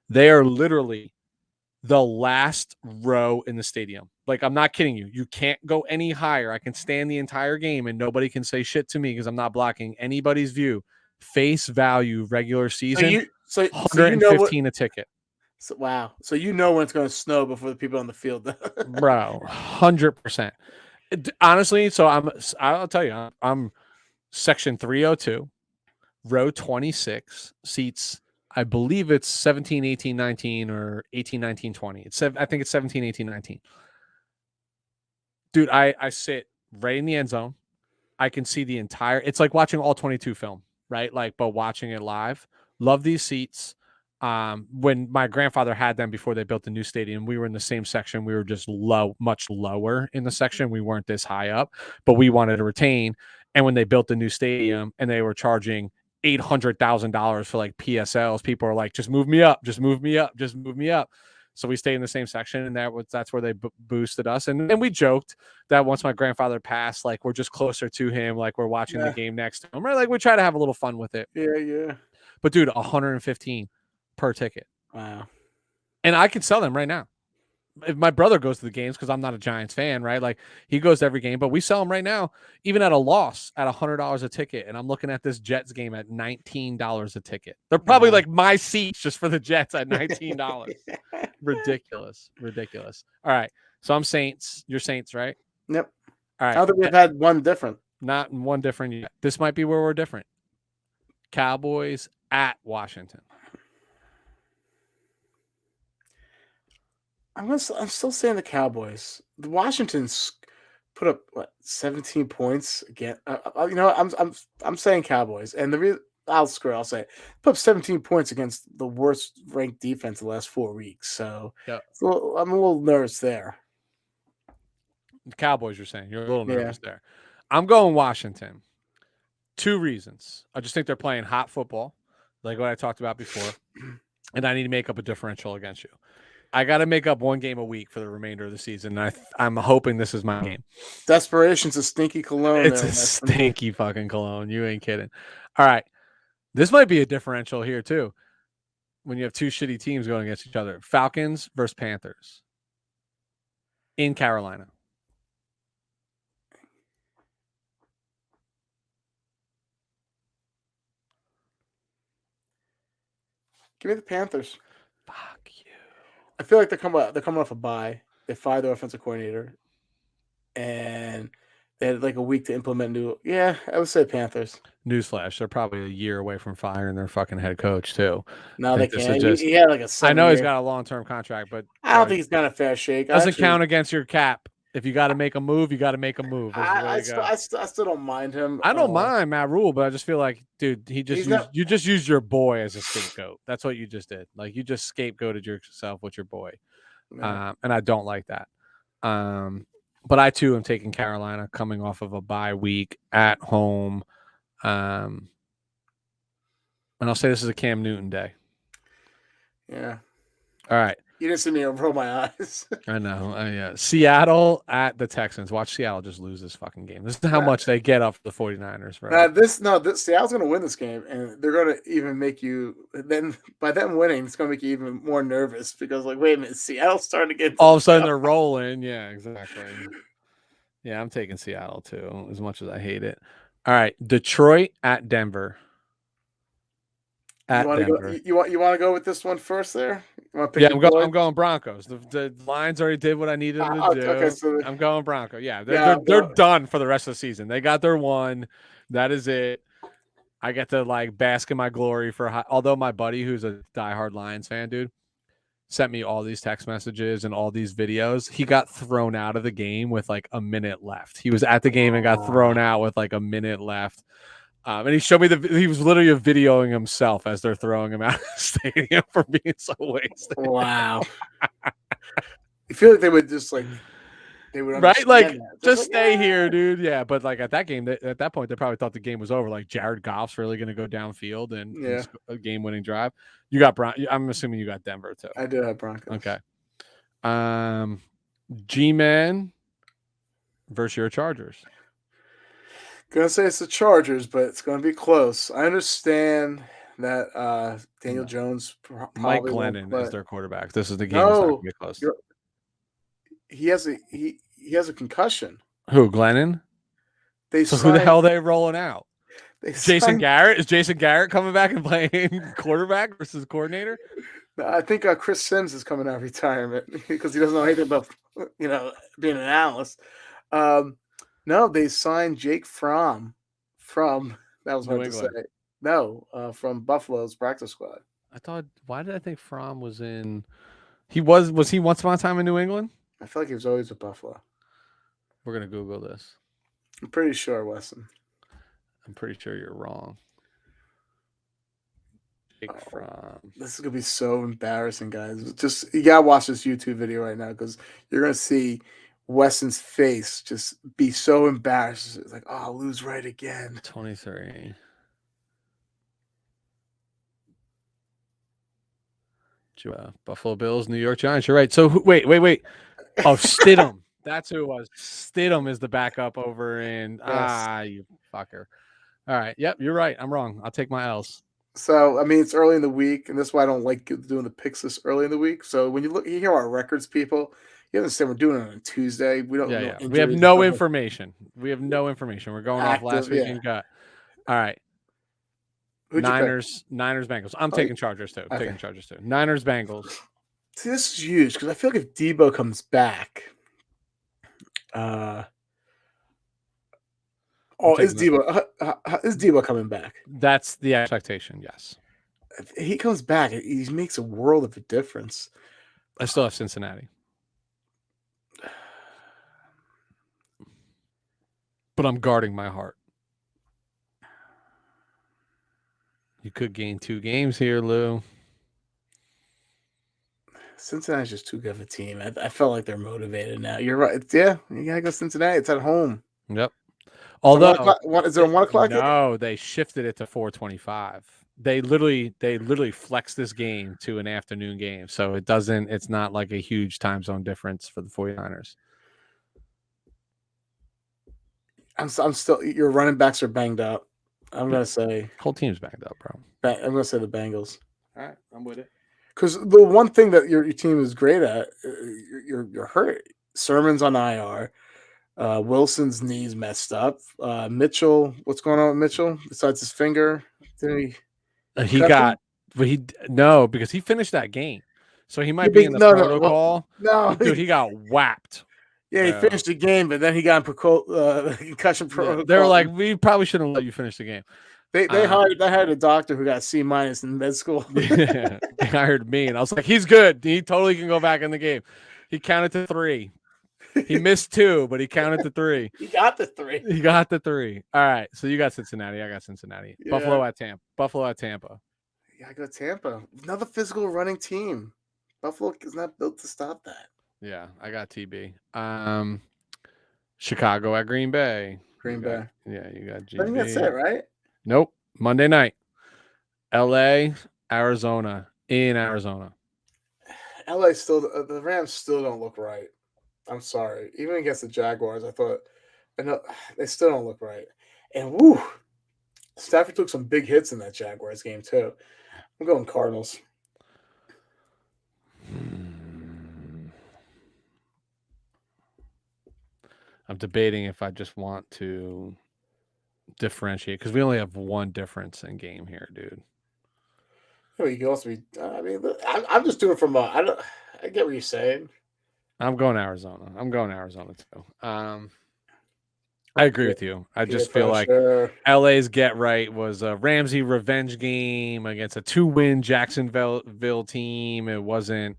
They are literally the last row in the stadium. Like, I'm not kidding you. You can't go any higher. I can stand the entire game and nobody can say shit to me because I'm not blocking anybody's view. Face value regular season, so $115 a ticket. So, wow. So you know when it's going to snow before the people on the field. Bro, 100%. Honestly, so I'll tell you, I'm section 302, row 26, seats, I believe it's 17, 18, 19, or 18, 19, 20. I think it's 17, 18, 19. Dude, I sit right in the end zone. I can see the entire, it's like watching all 22 film, right? Like, but watching it live. Love these seats. When my grandfather had them before they built the new stadium, we were in the same section. We were just much lower in the section. We weren't this high up, but we wanted to retain. And when they built the new stadium and they were charging $800,000 for like PSLs, people are like, just move me up, just move me up, just move me up. So we stayed in the same section, and that's where they boosted us. And we joked that once my grandfather passed, like, we're just closer to him, like we're watching the game next to him, right? Like, we try to have a little fun with it. Yeah. But dude, $115 per ticket. Wow. And I can sell them right now. If my brother goes to the games, because I'm not a Giants fan, right? Like, he goes to every game, but we sell them right now, even at a loss, at $100 a ticket. And I'm looking at this Jets game at $19 a ticket. They're probably like my seats just for the Jets at $19. Ridiculous. All right. So I'm Saints. You're Saints, right? Yep. All right. I don't think we've had one different. Not one different yet. This might be where we're different. Cowboys at Washington. I'm still saying the Cowboys. The Washington's put up 17 points again. I'm saying Cowboys, and the reason I'll say it. Put up 17 points against the worst ranked defense the last 4 weeks. So Yep. I'm a little nervous there. The Cowboys, you're saying you're a little Yeah. nervous there. I'm going Washington. 2 reasons. I just think they're playing hot football, like what I talked about before, and I need to make up a differential against you. I got to make up 1 game a week for the remainder of the season. And I'm hoping this is my game. Desperation's a stinky cologne. It's a stinky fucking cologne. You ain't kidding. All right. This might be a differential here, too, when you have 2 shitty teams going against each other. Falcons versus Panthers in Carolina. Give me the Panthers. Fuck you. I feel like they're coming off a bye. They fired their offensive coordinator, and they had like a week to implement new. Yeah, I would say Panthers. Newsflash: they're probably a year away from firing their fucking head coach too. No, they can't. He had like a 7 I know year. he's got a long-term contract, but I don't think he's got a fair shake. Doesn't count against your cap. If you got to make a move, you got to make a move. I still don't mind him. I don't mind Matt Rule, but I just feel like, dude, you just used your boy as a scapegoat. That's what you just did. Like you just scapegoated yourself with your boy, and I don't like that. But I too am taking Carolina coming off of a bye week at home, and I'll say this is a Cam Newton day. Yeah. All right. You didn't see me roll my eyes. I know. Seattle at the Texans. Watch Seattle just lose this fucking game. This is how much they get up for the 49ers, bro. Seattle's going to win this game, and they're going to even make you – then by them winning, it's going to make you even more nervous because, like, wait a minute, Seattle's starting to get – all of a sudden they're rolling. Yeah, exactly. Yeah, I'm taking Seattle too, as much as I hate it. All right, Detroit at Denver. You want to go with this one first there? I'm going Broncos. The Lions already did what I needed them to do. Okay, so I'm going Bronco. Yeah, they're done for the rest of the season. They got their one. That is it. I get to like bask in my glory although my buddy, who's a diehard Lions fan, dude, sent me all these text messages and all these videos. He got thrown out of the game with like a minute left. He was at the game and got thrown out with like a minute left. And he showed me he was literally videoing himself as they're throwing him out of the stadium for being so wasted. Wow. You feel like they would just like, they would right? Like, just stay here, dude. Yeah. But like at that game, at that point, they probably thought the game was over. Like Jared Goff's really going to go downfield and a game winning drive. You got I'm assuming you got Denver too. I do have Broncos. Okay. G-Man versus your Chargers. Gonna say it's the Chargers, but it's gonna be close. I understand that Daniel Jones, Mike Glennon is their quarterback. This is the game. That's not gonna be close. He has a concussion. Who, Glennon? Who the hell are they rolling out? Jason Garrett? Is Jason Garrett coming back and playing quarterback versus coordinator? I think Chris Sims is coming out of retirement because he doesn't know anything about being an analyst. No, they signed Jake Fromm from that was hard to say. No, from Buffalo's practice squad. Why did I think Fromm was in? Was he once upon a time in New England? I feel like he was always with Buffalo. We're gonna Google this. I'm pretty sure, Weston. I'm pretty sure you're wrong. Jake Fromm. This is gonna be so embarrassing, guys. Just you gotta watch this YouTube video right now because you're gonna see Weston's face just be so embarrassed. It's like, oh, I'll lose right again. 23. Buffalo Bills, New York Giants. You're right. So wait. Oh, Stidham. That's who it was. Stidham is the backup over in. Yes. You fucker. All right. Yep, you're right. I'm wrong. I'll take my L's. So, I mean, it's early in the week, and that's why I don't like doing the picks this early in the week. So when you hear our records, people, you understand we're doing it on a Tuesday. We don't. Yeah. We have no information. We're going off last week and gut. All right. Niners, Bengals. I'm taking Chargers too. Okay. Taking Chargers too. Niners, Bengals. See, this is huge because I feel like if Debo comes back, is Debo coming back? That's the expectation. Yes. If he comes back, he makes a world of a difference. I still have Cincinnati, but I'm guarding my heart. You could gain 2 games here, Lou. Cincinnati's just too good of a team. I felt like they're motivated now. You're right. Yeah, you gotta go Cincinnati. It's at home. Yep. Is it 1 Although o'clock? Is it a 1 o'clock game? no, they shifted it to 4:25. They literally flexed this game to an afternoon game, so it's not like a huge time zone difference for the 49ers. I'm still. Your running backs are banged up. I'm gonna say Whole team's backed up, bro. I'm gonna say the Bengals. All right, I'm with it. Because the one thing that your team is great at, you're hurt. Sermon's on IR. Wilson's knees messed up. Mitchell, what's going on with Mitchell? Besides his finger, did He got, but no, because he finished that game, so he might be in the protocol. No, dude, he got whapped. Yeah, he finished the game, but then he got in concussion protocol. They were like, we probably shouldn't let you finish the game. They hired a doctor who got C- in med school. Yeah, they hired me, and I was like, he's good. He totally can go back in the game. He counted to 3. He missed 2, but he counted to 3. He got the 3. He got the 3. All right, so you got Cincinnati. I got Cincinnati. Yeah. Buffalo at Tampa. Yeah, I got Tampa. Another physical running team. Buffalo is not built to stop that. Yeah, I got TB. Chicago at Green Bay. Green Bay. Yeah, you got GB. I think that's it, right? Nope. Monday night. LA, Arizona. In Arizona. LA still, the Rams still don't look right. I'm sorry. Even against the Jaguars, I thought, they still don't look right. And woo, Stafford took some big hits in that Jaguars game too. I'm going Cardinals. I'm debating if I just want to differentiate because we only have one difference in game here, dude. You can also be. I mean, I'm just doing from. I get what you're saying. I'm going Arizona. I'm going Arizona too. I agree with you. I just feel like LA's get right was a Ramsey revenge game against a 2-win Jacksonville team. It wasn't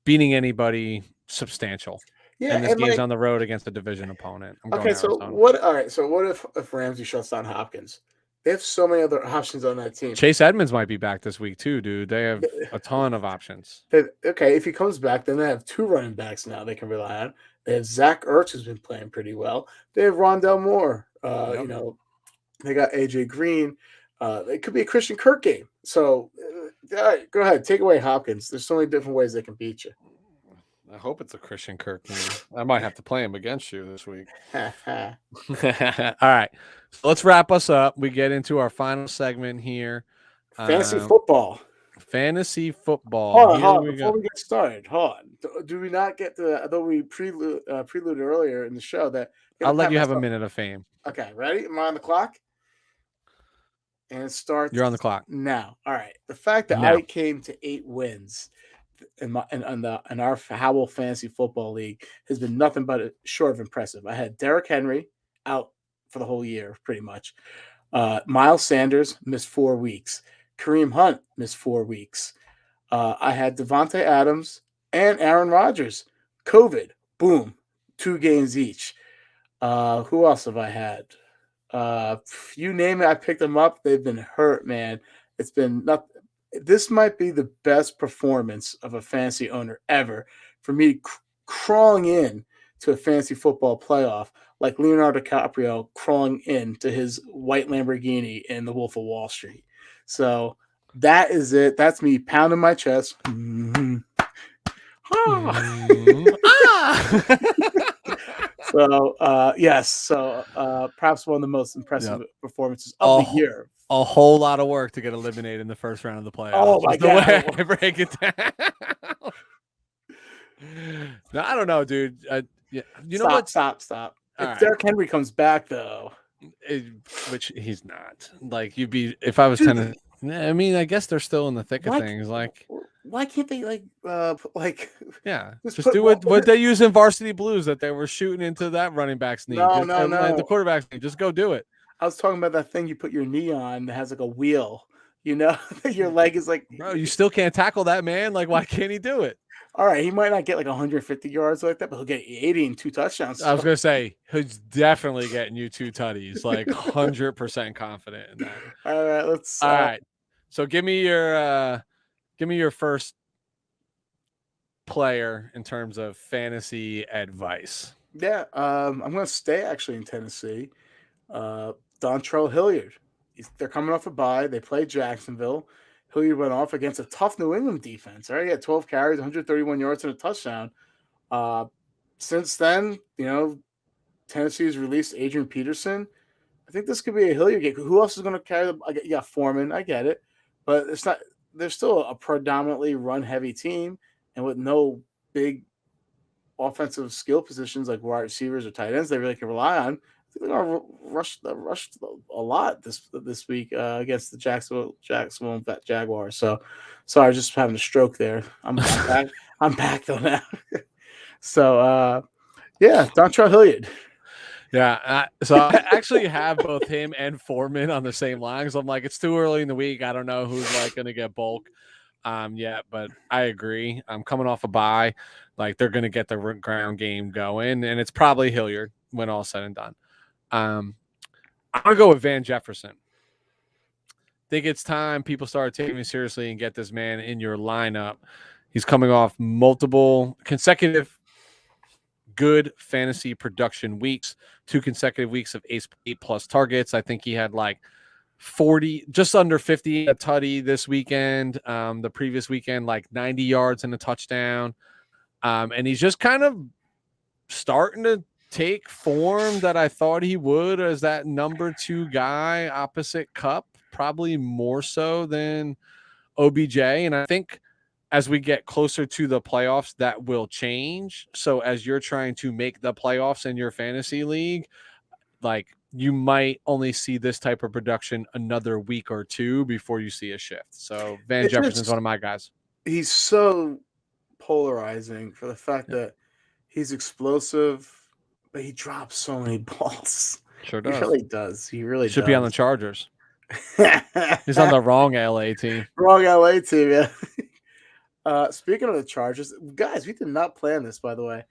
beating anybody substantial. Yeah, and this game's on the road against a division opponent. Okay, so what? All right, so what if Ramsey shuts down Hopkins? They have so many other options on that team. Chase Edmonds might be back this week too, dude. They have a ton of options. Okay, if he comes back, then they have 2 running backs now they can rely on. They have Zach Ertz, who's been playing pretty well. They have Rondell Moore. You know, they got AJ Green. It could be a Christian Kirk game. So, all right, go ahead, take away Hopkins. There's so many different ways they can beat you. I hope it's a Christian Kirk game. I might have to play him against you this week. All right. So let's wrap us up. We get into our final segment here. Fantasy football. Fantasy football. Hold on. Before we get started, hold on. Do we not get to, although we preluded earlier in the show that... I'll let you have a minute of fame. Okay, ready? Am I on the clock? And it starts... You're on the clock. Now. All right. The fact that I came to 8 wins in our Howell Fantasy Football League has been nothing but short of impressive. I had Derrick Henry out for the whole year, pretty much. Miles Sanders missed 4 weeks. Kareem Hunt missed 4 weeks. I had Devontae Adams and Aaron Rodgers. COVID, boom, 2 games each. Who else have I had? You name it, I picked them up. They've been hurt, man. It's been nothing. This might be the best performance of a fantasy owner ever for me crawling in to a fantasy football playoff like Leonardo DiCaprio crawling into his white Lamborghini in The Wolf of Wall Street. So that is it. That's me pounding my chest. So, yes. So, perhaps one of the most impressive performances of the year. A whole lot of work to get eliminated in the first round of the playoffs. Oh, my God. The way I break it down. No, I don't know, dude. You know what? Stop. If Derrick Henry comes back, though. Which he's not. Like, you'd be... If I was kind of... I mean, I guess they're still in the thick of things. Like... Why can't they yeah, just do what they use in Varsity Blues that they were shooting into that running back's knee. No. The quarterback's knee. Just go do it. I was talking about that thing you put your knee on that has like a wheel. You know, your leg is like. Bro, you still can't tackle that man. Like, why can't he do it? All right, he might not get like 150 yards like that, but he'll get 80 and 2 touchdowns. I was gonna say he's definitely getting you 2 tutties. Like 100% confident in that. All right, let's. All right. So give me your first player in terms of fantasy advice. Yeah, I'm going to stay actually in Tennessee. Dontrell Hilliard. They're coming off a bye. They play Jacksonville. Hilliard went off against a tough New England defense. All right, he had 12 carries, 131 yards, and a touchdown. Since then, Tennessee's released Adrian Peterson. I think this could be a Hilliard game. Who else is going to carry the? Yeah, Foreman. I get it, but it's not. They're still a predominantly run-heavy team, and with no big offensive skill positions like wide receivers or tight ends they really can rely on. I think they're going to rush a lot this week against the Jacksonville Jaguars. So, sorry, just having a stroke there. I'm back. I'm back though now. So, yeah, Dontrell Hilliard. Yeah, so I actually have both him and Foreman on the same line. So I'm like, it's too early in the week. I don't know who's like going to get bulk. Yet, but I agree. I'm coming off a bye. Like they're going to get the ground game going, and it's probably Hilliard when all said and done. I'm going to go with Van Jefferson. Think it's time people start taking me seriously and get this man in your lineup. He's coming off multiple consecutive good fantasy production weeks, 2 consecutive weeks of 8+ targets. I think he had like 40, just under 50 at Tutty this weekend. The previous weekend, like 90 yards and a touchdown. And he's just kind of starting to take form that I thought he would as that number 2 guy opposite Kupp, probably more so than OBJ. And I think as we get closer to the playoffs, that will change. So as you're trying to make the playoffs in your fantasy league, like you might only see this type of production another week or 2 before you see a shift. So Van Jefferson's one of my guys. He's so polarizing for the fact that he's explosive, but he drops so many balls. Sure does. He really does. He really should does. be on the Chargers. He's on the wrong LA team. Wrong LA team, yeah. Speaking of the Chargers, guys, we did not plan this, by the way.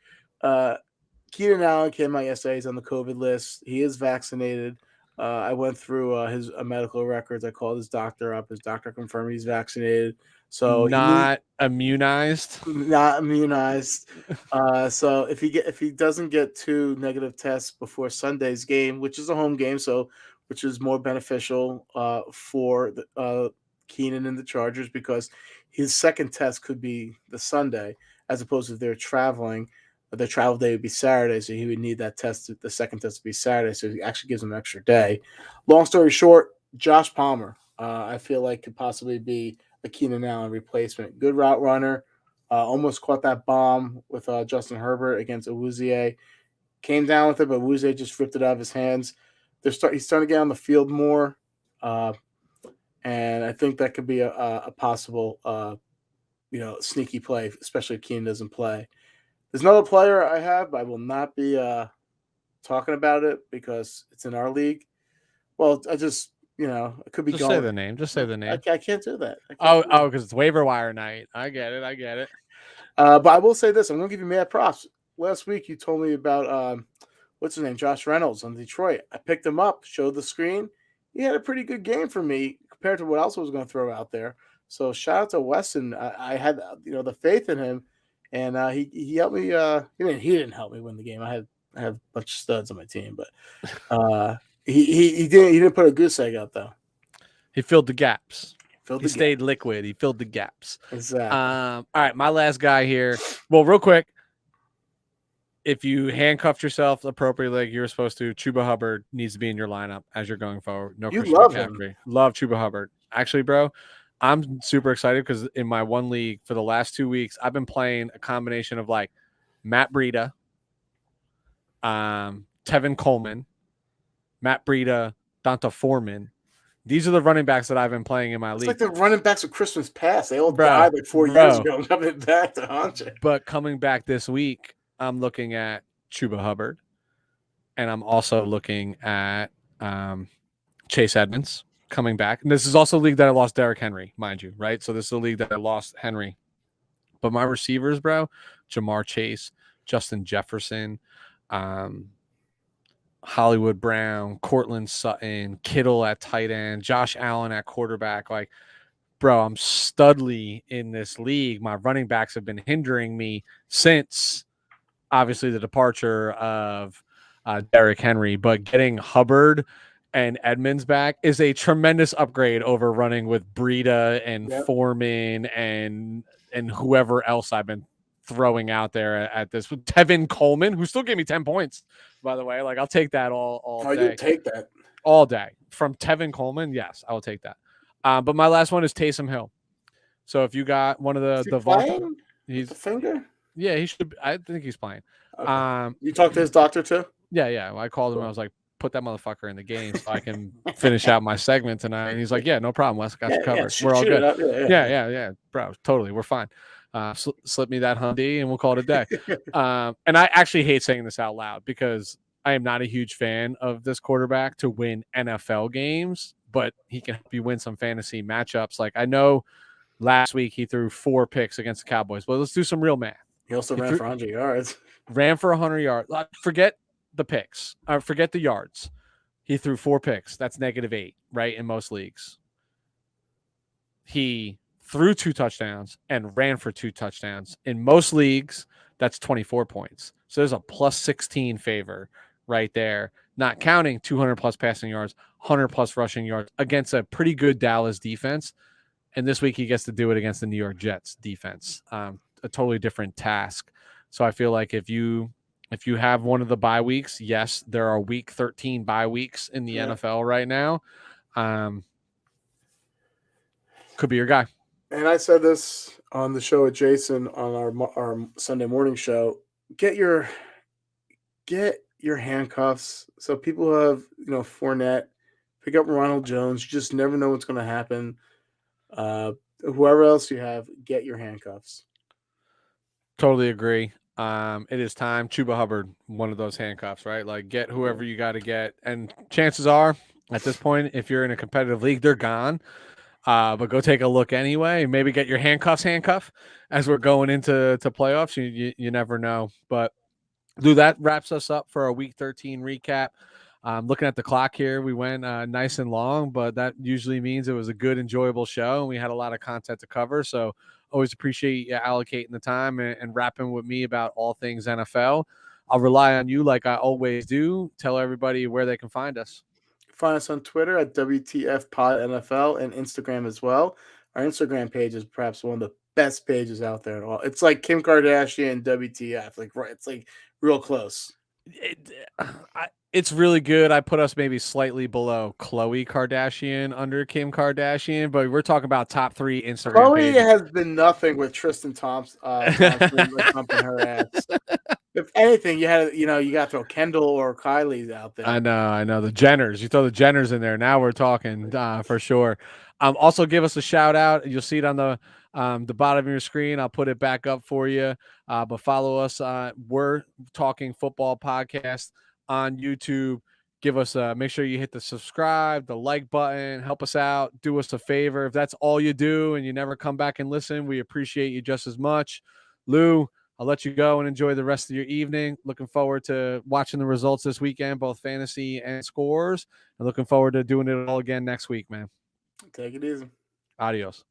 Keenan Allen came out yesterday. He's on the COVID list. He is vaccinated. I went through his medical records. I called his doctor up. His doctor confirmed he's vaccinated. So not immunized. Not immunized. So if he doesn't get 2 negative tests before Sunday's game, which is a home game, so which is more beneficial for Keenan and the Chargers because his second test could be the Sunday as opposed to if they're traveling. Their travel day would be Saturday, so he would need that test, the second test to be Saturday, so he actually gives him an extra day. Long story short, Josh Palmer, I feel like could possibly be a Keenan Allen replacement. Good route runner, almost caught that bomb with Justin Herbert against Awuzie. Came down with it, but Awuzie just ripped it out of his hands. He's starting to get on the field more, and I think that could be a possible, sneaky play, especially if Keenan doesn't play. There's another player I have, but I will not be talking about it because it's in our league. Well, I just, it could be Just say the name. Just say the name. I can't do that. Because it's waiver wire night. I get it. But I will say this. I'm going to give you mad props. Last week, you told me about, what's his name, Josh Reynolds on Detroit. I picked him up, showed the screen. He had a pretty good game for me compared to what else I was going to throw out there. So shout out to Weston. I had, the faith in him. And he helped me. He didn't help me win the game. I have a bunch of studs on my team, but he didn't put a goose egg out though. He filled the gaps. He stayed liquid. He filled the gaps. Exactly. All right, my last guy here. Well, real quick, if you handcuffed yourself appropriately, like you were supposed to, Chuba Hubbard needs to be in your lineup as you're going forward. No, you love him. Love Chuba Hubbard. Actually, bro. I'm super excited because in my one league for the last 2 weeks, I've been playing a combination of like Matt Breida, Tevin Coleman, Matt Breida, Donta Foreman. These are the running backs that I've been playing in my league. It's like the running backs of Christmas past. They all died like 4 years ago and coming back to haunt you. But coming back this week, I'm looking at Chuba Hubbard, and I'm also looking at Chase Edmonds coming back. And this is also a league that I lost Derrick Henry, mind you, right? So this is a league that I lost Henry. But my receivers, bro, Jamar Chase, Justin Jefferson, Hollywood Brown, Cortland Sutton, Kittle at tight end, Josh Allen at quarterback. Like bro, I'm studly in this league. My running backs have been hindering me since obviously the departure of Derrick Henry, but getting Hubbard and Edmonds back is a tremendous upgrade over running with Breida and Foreman and whoever else I've been throwing out there at this with Tevin Coleman, who still gave me 10 points, by the way. Like, I'll take that all day. You take that all day from Tevin Coleman. Yes, I will take that. But my last one is Taysom Hill. So if you got one of the Vault, he's the finger. Yeah, he should. I think he's playing. Okay. You talked to his doctor too? Yeah. I called him. I was like, put that motherfucker in the game so I can finish out my segment tonight. And he's like, yeah, no problem, Wes. Got you covered. We're all good. Yeah, bro. Totally. We're fine. Slip me that Hyundai and we'll call it a day. And I actually hate saying this out loud because I am not a huge fan of this quarterback to win NFL games, but he can help you win some fantasy matchups. Like, I know last week he threw 4 picks against the Cowboys, but let's do some real math. He also ran for 100 yards. Ran for 100 yards. Forget the picks. Forget the yards. He threw 4 picks. That's -8, right, in most leagues. He threw 2 touchdowns and ran for 2 touchdowns. In most leagues, that's 24 points. So there's a +16 favor right there, not counting 200+ passing yards, 100+ rushing yards against a pretty good Dallas defense. And this week he gets to do it against the New York Jets defense. A totally different task. So I feel like if you have one of the bye weeks, yes, there are week 13 bye weeks in the NFL right now. Could be your guy. And I said this on the show with Jason on our Sunday morning show. Get your handcuffs. So people who have, Fournette, pick up Ronald Jones. You just never know what's going to happen. Whoever else you have, get your handcuffs. Totally agree. It is time. Chuba Hubbard, one of those handcuffs, right? Like, get whoever you got to get. And chances are, at this point, if you're in a competitive league, they're gone. But go take a look anyway. Maybe get your handcuff as we're going into playoffs. You never know. But dude, that wraps us up for our Week 13 recap. Looking at the clock here, we went nice and long, but that usually means it was a good, enjoyable show, and we had a lot of content to cover. So always appreciate you allocating the time and rapping with me about all things NFL. I'll rely on you like I always do. Tell everybody where they can find us. Find us on Twitter at WTF Pod NFL and Instagram as well. Our Instagram page is perhaps one of the best pages out there at all. It's like Kim Kardashian WTF. It's like real close. It's really good. I put us maybe slightly below Khloe Kardashian under Kim Kardashian, but we're talking about top 3 Instagram Khloe pages. has been nothing with Tristan Thompson thumping her ass. If anything, you got to throw Kendall or Kylie's out there. I know the Jenners. You throw the Jenners in there. Now we're talking for sure. Also, give us a shout out. You'll see it on the bottom of your screen. I'll put it back up for you. But follow us. We're Talking Football Podcast on YouTube. Give us make sure you hit the subscribe, the like button. Help us out. Do us a favor. If that's all you do and you never come back and listen, we appreciate you just as much. Lou, I'll let you go and enjoy the rest of your evening. Looking forward to watching the results this weekend, both fantasy and scores. And looking forward to doing it all again next week, man. Take it easy. Adios.